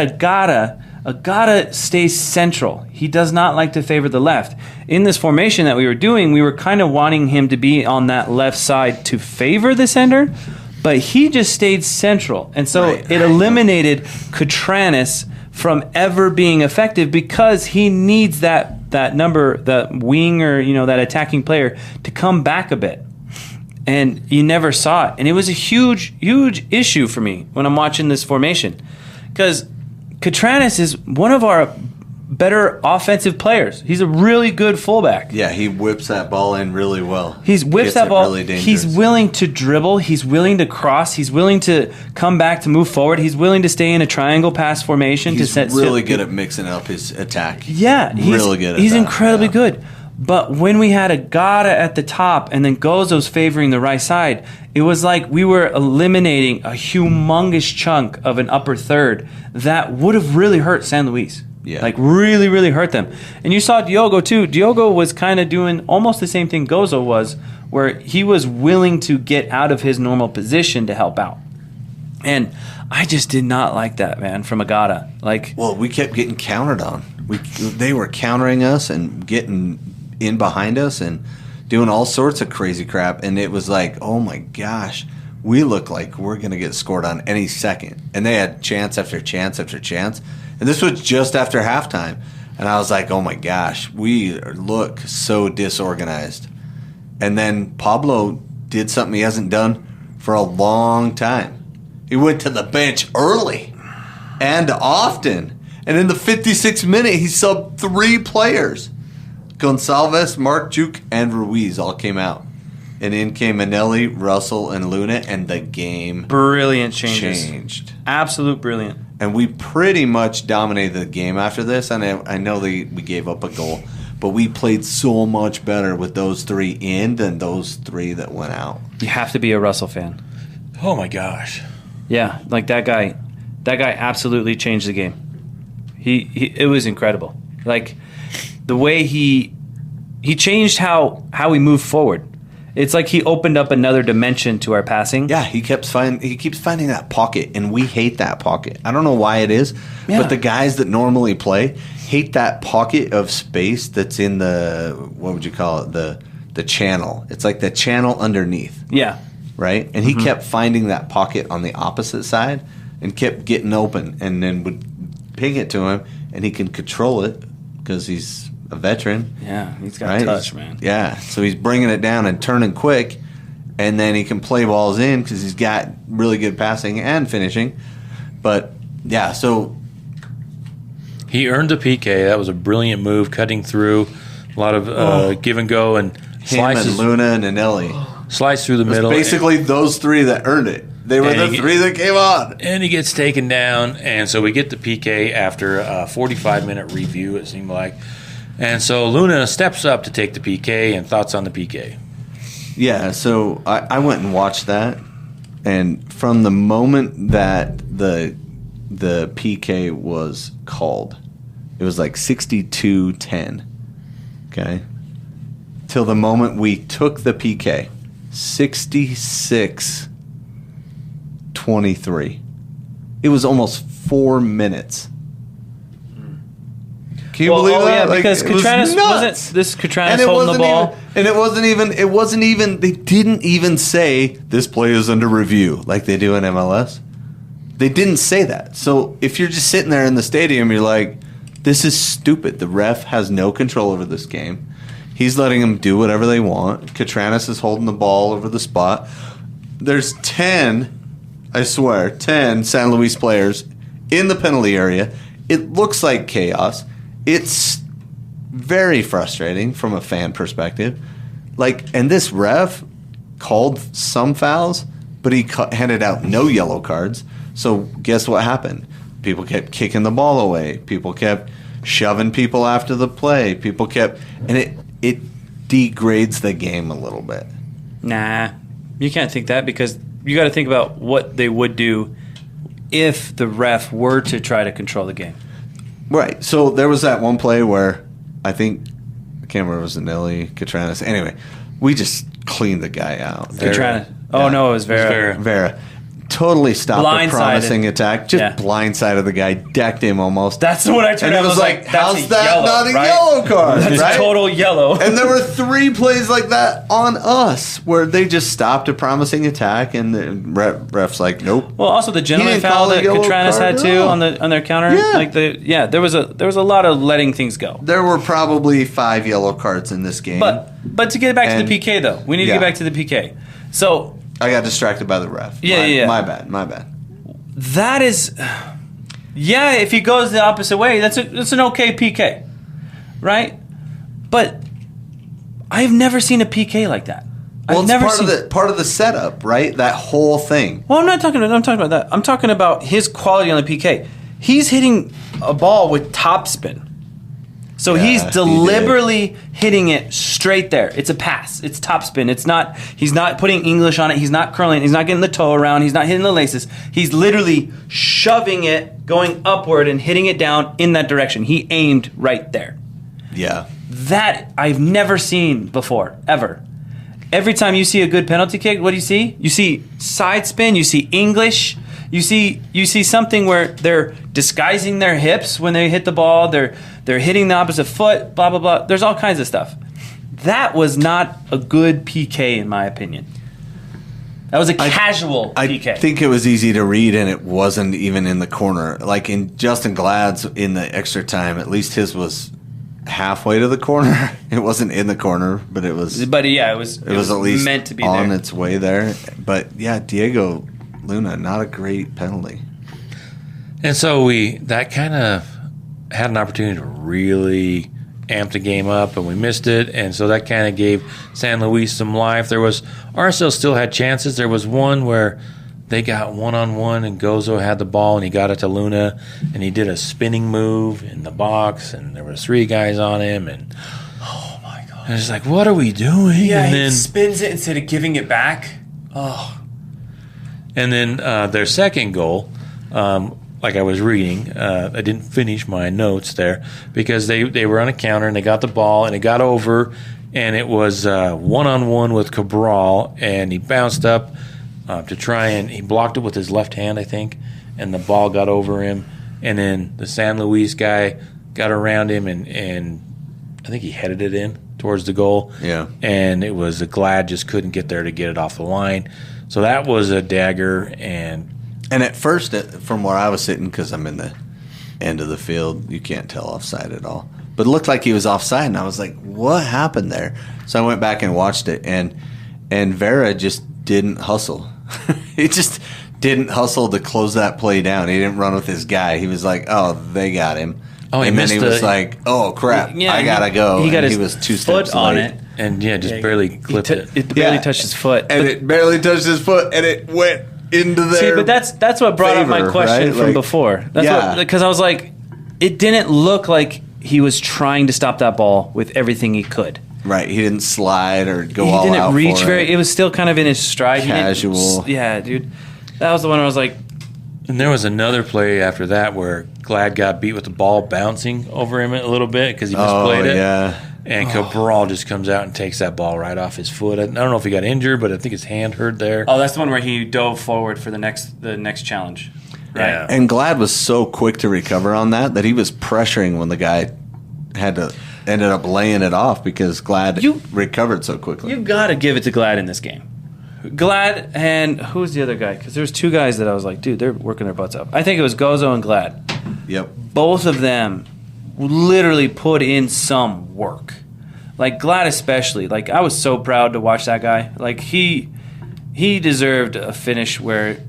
Agata stays central. He does not like to favor the left. In this formation that we were doing, we were kind of wanting him to be on that left side to favor the center, but he just stayed central. And so it eliminated Contreras from ever being effective because he needs that number, that wing or that attacking player to come back a bit. And you never saw it. And it was a huge, huge issue for me when I'm watching this formation. Because Contreras is one of our better offensive players. He's a really good fullback. Yeah, he whips that ball in really well. He whips Gets that it ball. really dangerous. He's willing to dribble. He's willing to cross. He's willing to come back to move forward. He's willing to stay in a triangle pass formation. He's to set really good at mixing up his attack. Yeah, really good at he's that. incredibly Yeah. good. But when we had Agata at the top and then Gozo's favoring the right side, it was like we were eliminating a humongous chunk of an upper third that would have really hurt San Luis. Yeah. Like really, really hurt them. And you saw Diogo too. Diogo was kind of doing almost the same thing Gozo was, where he was willing to get out of his normal position to help out. And I just did not like that, man, from Agata. Like, Well, we kept getting countered on. They were countering us and getting in behind us and doing all sorts of crazy crap. And it was like, oh my gosh, we look like we're going to get scored on any second. And they had chance after chance after chance. And this was just after halftime. And I was like, oh my gosh, we look so disorganized. And then Pablo did something he hasn't done for a long time. He went to the bench early and often. And in the 56th minute, he subbed 3 players. Gonçalves, Mark Juke, and Ruiz all came out. And in came Manelli, Russell, and Luna, and the game brilliant changes. changed. Absolute brilliant. And we pretty much dominated the game after this. And I know we gave up a goal, but we played so much better with those 3 in than those 3 that went out. You have to be a Russell fan. Oh my gosh. Yeah, like that guy absolutely changed the game. He it was incredible. Like the way he changed how we move forward. It's like he opened up another dimension to our passing. Yeah, he keeps finding that pocket, and we hate that pocket. I don't know why it is, Yeah. but the guys that normally play hate that pocket of space that's in the, what would you call it, the channel. It's like the channel underneath, Yeah. right? And he kept finding that pocket on the opposite side and kept getting open, and then would ping it to him, and he can control it because he's a veteran. Yeah, he's got Right? touch, man. Yeah, so he's bringing it down and turning quick, and then he can play balls in because he's got really good passing and finishing. But yeah, so He earned the PK. That was a brilliant move, cutting through a lot of give and go and him slices, and Luna and Anelli, slice through the it was middle. basically those 3 that earned it. They were And the he- 3 that came on. And he gets taken down, and so we get the PK after a 45-minute review, it seemed like. And so Luna steps up to take the PK, and thoughts on the PK. Yeah, so I went and watched that, and from the moment that the PK was called, it was like 62-10, okay? Till the moment we took the PK, 66-23. It was almost 4 minutes. Can you believe that? Yeah, Like, because it was Catranas nuts. wasn't this Catranas And it holding the wasn't ball. even, and it wasn't even, they didn't even say this play is under review like they do in MLS. They didn't say that. So if you're just sitting there in the stadium, you're like, this is stupid. The ref has no control over this game. He's letting them do whatever they want. Catranas is holding the ball over the spot. There's 10, I swear, 10 San Luis players in the penalty area. It looks like chaos. It's very frustrating from a fan perspective. And this ref called some fouls, but he handed out no yellow cards. So guess what happened? People kept kicking the ball away. People kept shoving people after the play. People kept, and it degrades the game a little bit. Nah, you can't think that because you got to think about what they would do if the ref were to try to control the game. Right. So there was that one play where I can't remember if it was Anelli, Catranas. Anyway, we just cleaned the guy out. Catranas. Oh, no, it was Vera. Vera. Totally stopped Blindsided. a promising attack. Just Yeah. blindsided the guy, decked him almost. That's when I turned And it out. I was like, that's how's a that yellow, not a right? yellow card? That's right? a total yellow. And there were 3 plays like that on us where they just stopped a promising attack, and the ref's like, nope. Well, also the gentleman didn't foul call a that yellow Catranas card had at too all. on their counter. Yeah. There was a lot of letting things go. There were probably 5 yellow cards in this game. But to get back to the PK though, we need to Yeah. get back to the PK. So I got distracted by the ref. Yeah. My bad. that is Yeah, if he goes the opposite way, that's an okay PK, right? But I've never seen a PK like that. Well, it's part of the setup, right? That whole thing. Well, I'm talking about that. I'm talking about his quality on the PK. He's hitting a ball with topspin. So he's deliberately hitting it straight there. It's a pass. It's topspin. He's not putting English on it. He's not curling. He's not getting the toe around. He's not hitting the laces. He's literally shoving it, going upward and hitting it down in that direction. He aimed right there. Yeah. That I've never seen before, ever. Every time you see a good penalty kick, what do you see? You see side spin, you see English, you see something where they're disguising their hips when they hit the ball, they're hitting the opposite foot, blah, blah, blah. There's all kinds of stuff. That was not a good PK, in my opinion. That was a casual PK. I think it was easy to read, and it wasn't even in the corner. Like in Justin Glad's in the extra time, at least his was halfway to the corner. It wasn't in the corner, but it was. But yeah, it was at least meant to be on there. its way there. But yeah, Diego Luna, not a great penalty. And so that kind of had an opportunity to really amp the game up, and we missed it. And so that kind of gave San Luis some life. RSL still had chances. There was one where they got one-on-one, and Gozo had the ball, and he got it to Luna, and he did a spinning move in the box, and there was 3 guys on him, and Oh my god! I was like, "What are we doing?" Yeah, and he spins it instead of giving it back. Oh. And then their second goal, like I was reading, I didn't finish my notes there because they were on a counter and they got the ball and it got over, and it was one-on-one with Cabral, and he bounced up to try and he blocked it with his left hand, I think, and the ball got over him, and then the San Luis guy got around him and I think he headed it in towards the goal. Yeah. And it was Glad just couldn't get there to get it off the line. So that was a dagger. And at first, from where I was sitting, because I'm in the end of the field, you can't tell offside at all. But it looked like he was offside, and I was like, what happened there? So I went back and watched it, and Vera just didn't hustle. He just didn't hustle to close that play down. He didn't run with his guy. He was like, oh, they got him. Oh, and then he was like, oh, crap, I got to go. He got and his he was 2 foot steps on late. it. And just barely clipped it. It barely touched his foot. And it barely touched his foot, and it went into there. See, but that's what brought up my question from before. Because I was like, it didn't look like he was trying to stop that ball with everything he could. Right, he didn't slide or go He all didn't out reach for very. it. It was still kind of in his stride. Casual. Yeah, dude. That was the one where I was like, And there was another play after that where Glad got beat with the ball bouncing over him a little bit because he misplayed it. Yeah. And Cabral just comes out and takes that ball right off his foot. I don't know if he got injured, but I think his hand hurt there. oh, that's the one where he dove forward for the next challenge. Right? Yeah. And Glad was so quick to recover on that he was pressuring when the guy ended up laying it off because Glad recovered so quickly. You got to give it to Glad in this game. Glad and who's the other guy? Because there was 2 guys that I was like, dude, they're working their butts up. I think it was Gozo and Glad. Yep. Both of them literally put in some work. Like Glad especially. Like I was so proud to watch that guy. Like he deserved a finish where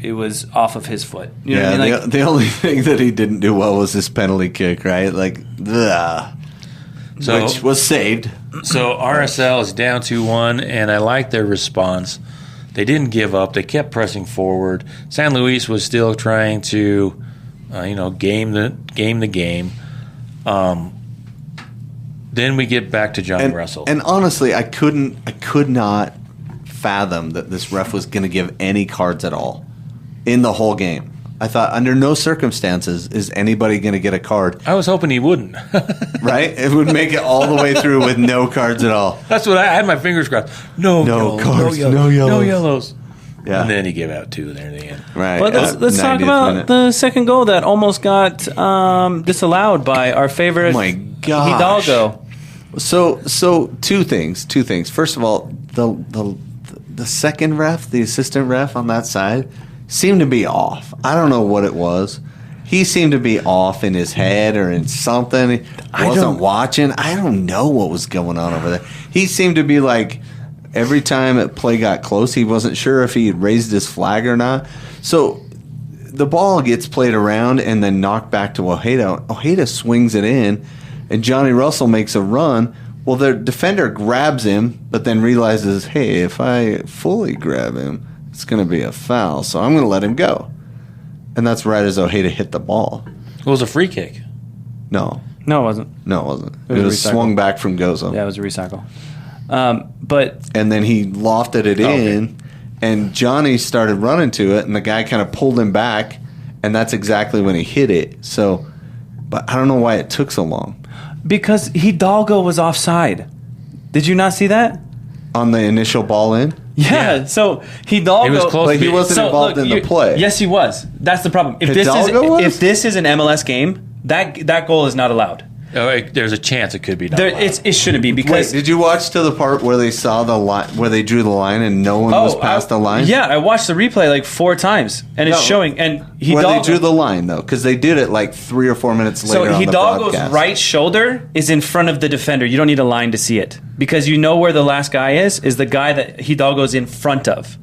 it was off of his foot. You know what I mean? Like, the only thing that he didn't do well was his penalty kick, right? Like, which was saved. So RSL is down 2-1, and I like their response. They didn't give up. They kept pressing forward. San Luis was still trying to, game the game. Then we get back to Johnny Russell. And honestly, I could not fathom that this ref was going to give any cards at all in the whole game. I thought under no circumstances is anybody going to get a card. I was hoping he wouldn't. Right? It would make it all the way through with no cards at all. That's what I had my fingers crossed. No cards, no yellows. Yeah. And then he gave out 2 there in the end. Right. but let's talk about the second goal that almost got disallowed by our favorite Hidalgo. So 2 things. First of all, the second ref, the assistant ref on that side, seemed to be off. I don't know what it was. He seemed to be off in his head or in something. He wasn't watching. I don't know what was going on over there. He seemed to be like every time a play got close, he wasn't sure if he had raised his flag or not. So the ball gets played around and then knocked back to Ojeda. Ojeda swings it in, and Johnny Russell makes a run. Well, the defender grabs him, but then realizes, hey, if I fully grab him, it's going to be a foul, so I'm going to let him go. And that's right as Ojeda hit the ball. It was a free kick. No. No, it wasn't. No, it wasn't. It was swung back from Gozo. Yeah, it was a recycle. But And then he lofted it in, and Johnny started running to it, and the guy kind of pulled him back, and that's exactly when he hit it. So, but I don't know why it took so long. because Hidalgo was offside. Did you not see that? On the initial ball in? Yeah. So Hidalgo, He was close, but he wasn't involved in the play. Yes, he was. That's the problem. If Hidalgo was? if this is an MLS game, that goal is not allowed. Oh, there's a chance it could be not. It shouldn't be Wait, because. did you watch to the part where they saw the line, where they drew the line and no one was past the line? Yeah, I watched the replay like 4 times, and it's showing. And Hidalgo, Where they drew the line, though, because they did it like 3 or 4 minutes later. so on Hidalgo's the broadcast. right shoulder is in front of the defender. You don't need a line to see it because you know where the last guy is the guy that Hidalgo's in front of.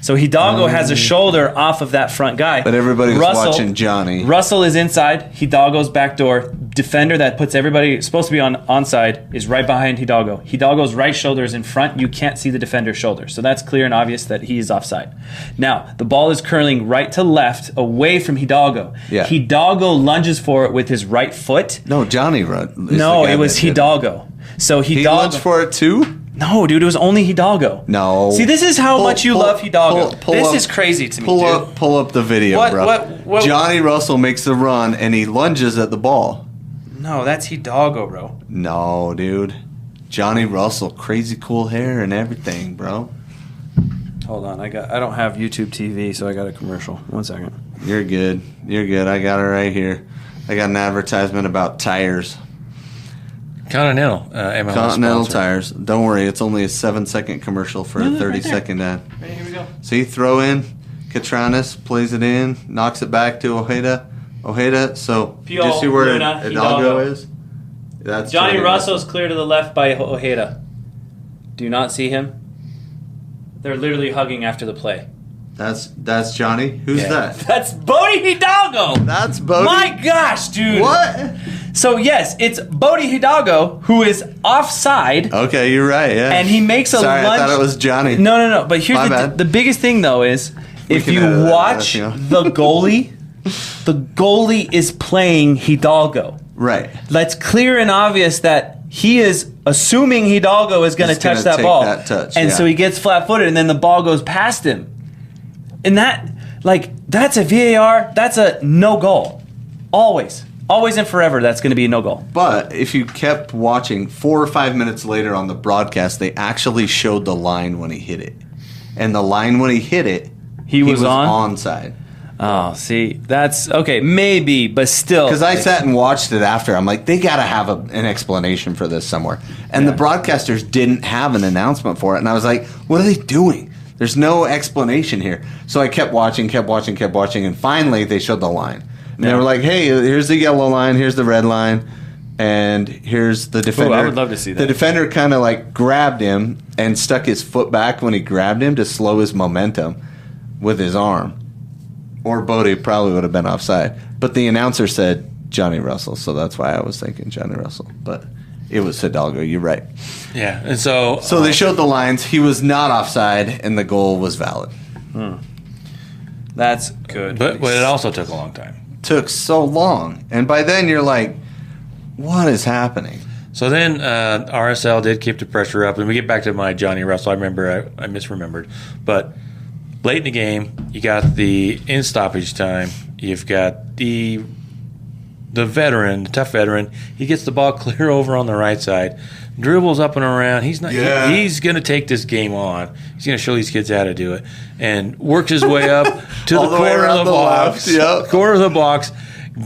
So Hidalgo has a shoulder off of that front guy. But everybody was watching Johnny. Russell is inside. Hidalgo's back door. Defender that puts everybody supposed to be on onside is right behind Hidalgo. Hidalgo's right shoulder is in front. You can't see the defender's shoulder. So that's clear and obvious that he is offside. Now, the ball is curling right to left away from Hidalgo. Yeah. Hidalgo lunges for it with his right foot. No, Johnny run. No, it was Hidalgo. So He Hidalgo lunged for it too? No, dude, it was only Hidalgo. No. See, this is how much you love Hidalgo. This is crazy to me, dude. Pull up the video, What- bro. what- Johnny Russell makes the run and he lunges at the ball. No, that's Hidalgo, bro. No, dude. Johnny Russell, crazy cool hair and everything, bro. Hold on, I don't have YouTube TV, so I got a commercial. 1 second. You're good. You're good. I got it right here. I got an advertisement about tires. Continental MLS Continental sponsor. tires. Don't worry, it's only a 7-second commercial for a 30-second ad. Right, here we go. See, throw in. Catranis plays it in, knocks it back to Ojeda. Ojeda, so do you see where Luna, Hidalgo Hidalgo. is? That's Johnny Russell's clear to the left by Ojeda. Do you not see him? They're literally hugging after the play. That's Johnny. Who's that? That's Bodie Hidalgo. That's Bodie. My gosh, dude. What? So yes, it's Bodie Hidalgo who is offside. Okay, you're right. Yeah. And he makes a Sorry, lunge. I thought it was Johnny. No. But here's My bad. the biggest thing, though, is if can you edit that watch out, the goalie, the goalie is playing Hidalgo. Right. That's clear and obvious that he is assuming Hidalgo is going to He's touch gonna that take ball. that touch, and yeah. so he gets flat-footed, and then the ball goes past him. And that's a VAR, that's a no goal. Always. Always and forever, that's going to be a no goal. But if you kept watching, 4 or 5 minutes later on the broadcast, they actually showed the line when he hit it. And the line when he hit it, He was on? onside. Oh, see, that's okay, maybe, but still. Because I sat and watched it after. I'm like, they got to have an explanation for this somewhere. And the broadcasters didn't have an announcement for it. And I was like, what are they doing? There's no explanation here. So I kept watching. And finally, they showed the line. And they were like, hey, here's the yellow line, here's the red line, and here's the defender. I would love to see that. The defender kind of like grabbed him and stuck his foot back when he grabbed him to slow his momentum with his arm. Or Bodie probably would have been offside. But the announcer said Johnny Russell, so that's why I was thinking Johnny Russell. But it was Hidalgo, you're right. Yeah, and so So they showed the lines. He was not offside, and the goal was valid. That's good. but it also took a long time. Took so long. And by then you're like, what is happening? So then RSL did keep the pressure up, and we get back to my Johnny Russell. I remember I misremembered, but late in the game, you got the in stoppage time. You've got the veteran, the tough veteran. He gets the ball clear over on the right side, dribbles up and around. He's not. Yeah. He's going to take this game on. He's going to show these kids how to do it, and works his way up to the All the way corner of around the the box. left, yep. Corner of the box,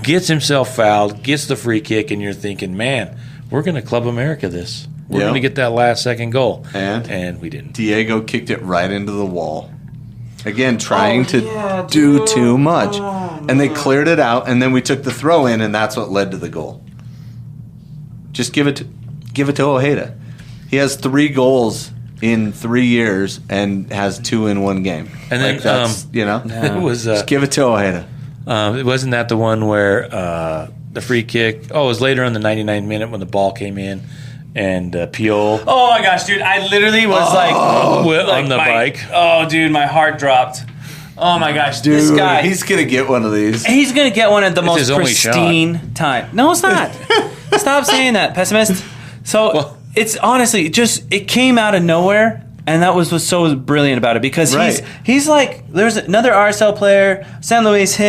gets himself fouled, gets the free kick, and you're thinking, man, we're going to Club America this. We're Yep. going to get that last second goal, And we didn't. Diego kicked it right into the wall. Again, trying to do too much. And they cleared it out, and then we took the throw in, and that's what led to the goal. Just give it to Ojeda. He has 3 goals in 3 years and has 2 in 1 game. And then, like that's, it was just give it to Ojeda. Wasn't that the one where the free kick? Oh, it was later in the 99th minute when the ball came in and Piol. Oh my gosh, dude! I literally was on the bike. Oh, dude, my heart dropped. Oh my gosh, Dude, this guy. he's gonna get one of these. He's gonna get one at the most his only pristine time. No, it's not. Stop saying that, pessimist. So it's honestly it came out of nowhere, and that was what's so brilliant about it because he's like there's another RSL player, San Luis,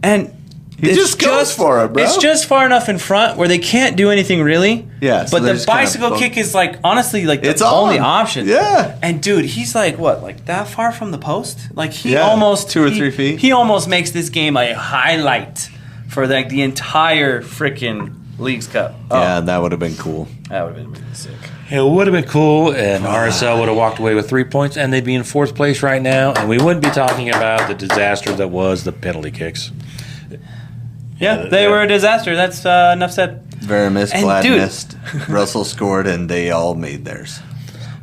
and he just goes for it, bro. It's just far enough in front where they can't do anything really. Yeah, so but the bicycle kick is like honestly like the only option. Yeah. And dude, he's like what, like that far from the post? Like he almost 2 or 3 feet. He almost makes this game a highlight for like the entire freaking Leagues Cup. Oh, yeah, that would have been cool. that would have been really sick. It would have been cool, and RSL would have walked away with 3 points, and they'd be in 4th place right now, and we wouldn't be talking about the disaster that was the penalty kicks. Yeah, they were a disaster. That's enough said. Veramis, And Glad dude- missed. Russell scored, and they all made theirs.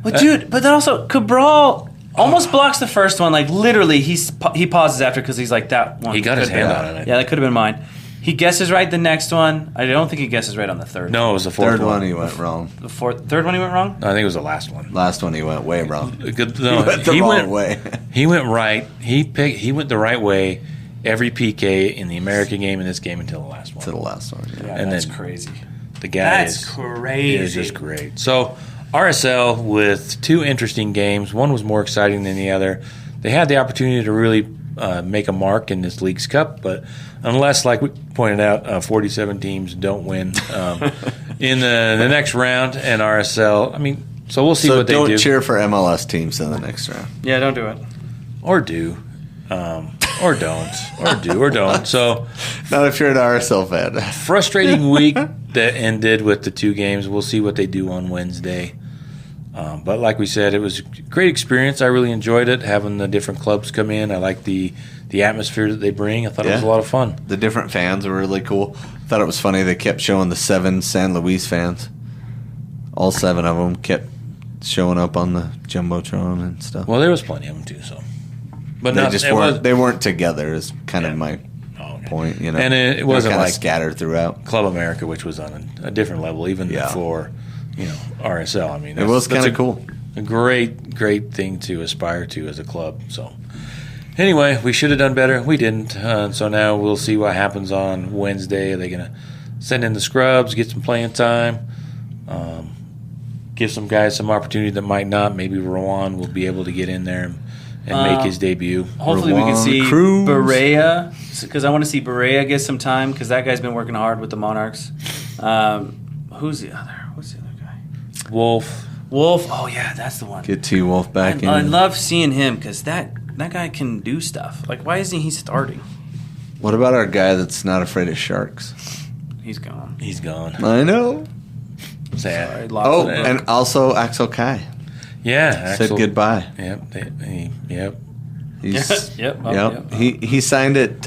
But dude, but then also Cabral almost blocks the first one. Like literally, he pauses after because he's like that one. He got his could have hand been- on it. Yeah, that could have been mine. He guesses right the next one. I don't think he guesses right on the third. No, it was the 4th Third one, he went wrong. The third one he went wrong. No, I think it was the last one. Last one, he went way wrong. No, went the wrong way. He went right. He went the right way every PK in the American game and this game until the last one. To the last one. Yeah. Yeah, And that's then- crazy. The guy That's crazy. is just great. So RSL with 2 interesting games. One was more exciting than the other. They had the opportunity to really make a mark in this Leagues Cup, but unless, like we pointed out, 47 teams don't win in the next round, and RSL, I mean, so we'll see what they do. Don't cheer for MLS teams in the next round. Yeah, don't do it. Or do. Or don't. Or do or don't. So Not if you're an RSL fan. frustrating week that ended with the 2 games. We'll see what they do on Wednesday. But like we said, it was a great experience. I really enjoyed it, having the different clubs come in. I like the atmosphere that they bring. I thought it was a lot of fun. The different fans were really cool. I thought it was funny. They kept showing the 7 San Luis fans. All 7 of them kept showing up on the Jumbotron and stuff. Well, there was plenty of them too. So, but They weren't together. Is kind of my point. You know, And it wasn't kinda like scattered throughout. Club America, which was on a different level, even for RSL. I mean, It was kind of cool. A great thing to aspire to as a club. So, anyway, we should have done better. We didn't. So now we'll see what happens on Wednesday. Are they going to send in the scrubs, get some playing time, give some guys some opportunity that might not? Maybe Rowan will be able to get in there and make his debut. Hopefully we can Rowan see Cruz. Barea, because I want to see Barea get some time because that guy's been working hard with the Monarchs. Who's the other? What's the other guy? Wolf. Oh yeah, that's the one. Get T Wolf back in. I love seeing him because that guy can do stuff. Like, why isn't he starting? What about our guy that's not afraid of sharks? He's gone. He's gone. I know. Sad. Sorry, Oh, lost it. and also Axel Kai Yeah. said goodbye. Yep. Yep. He's, Yep. He signed at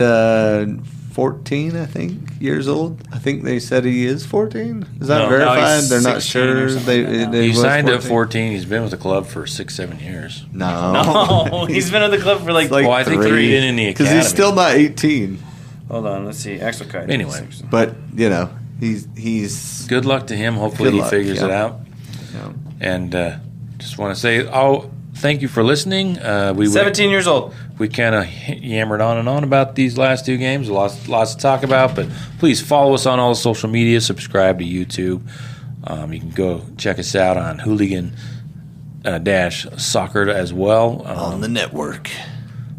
14, I think, years old. I think they said he is 14. Is that No, verified? he's They're not 16 or sure. something like that now. He was signed at 14. 14. He's been with the club for 6-7 years. No. No, he's been at the club for like. Like Well, I think 3. he's been in the Because academy. he's still not 18. Hold on, let's see. Axel Kite. Anyway. But, you know, he's Good luck to him. Hopefully Good he luck, figures it yeah. out. And just want to say, thank you for listening. We 17 years old. We kind of yammered on and on about these last 2 games. Lots to talk about. But please follow us on all the social media. Subscribe to YouTube. You can go check us out on Hooligan Soccer as well. on the network.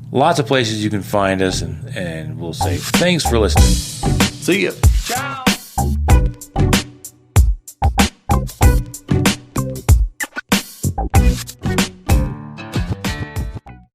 Lots of places you can find us, and we'll say thanks for listening. See ya.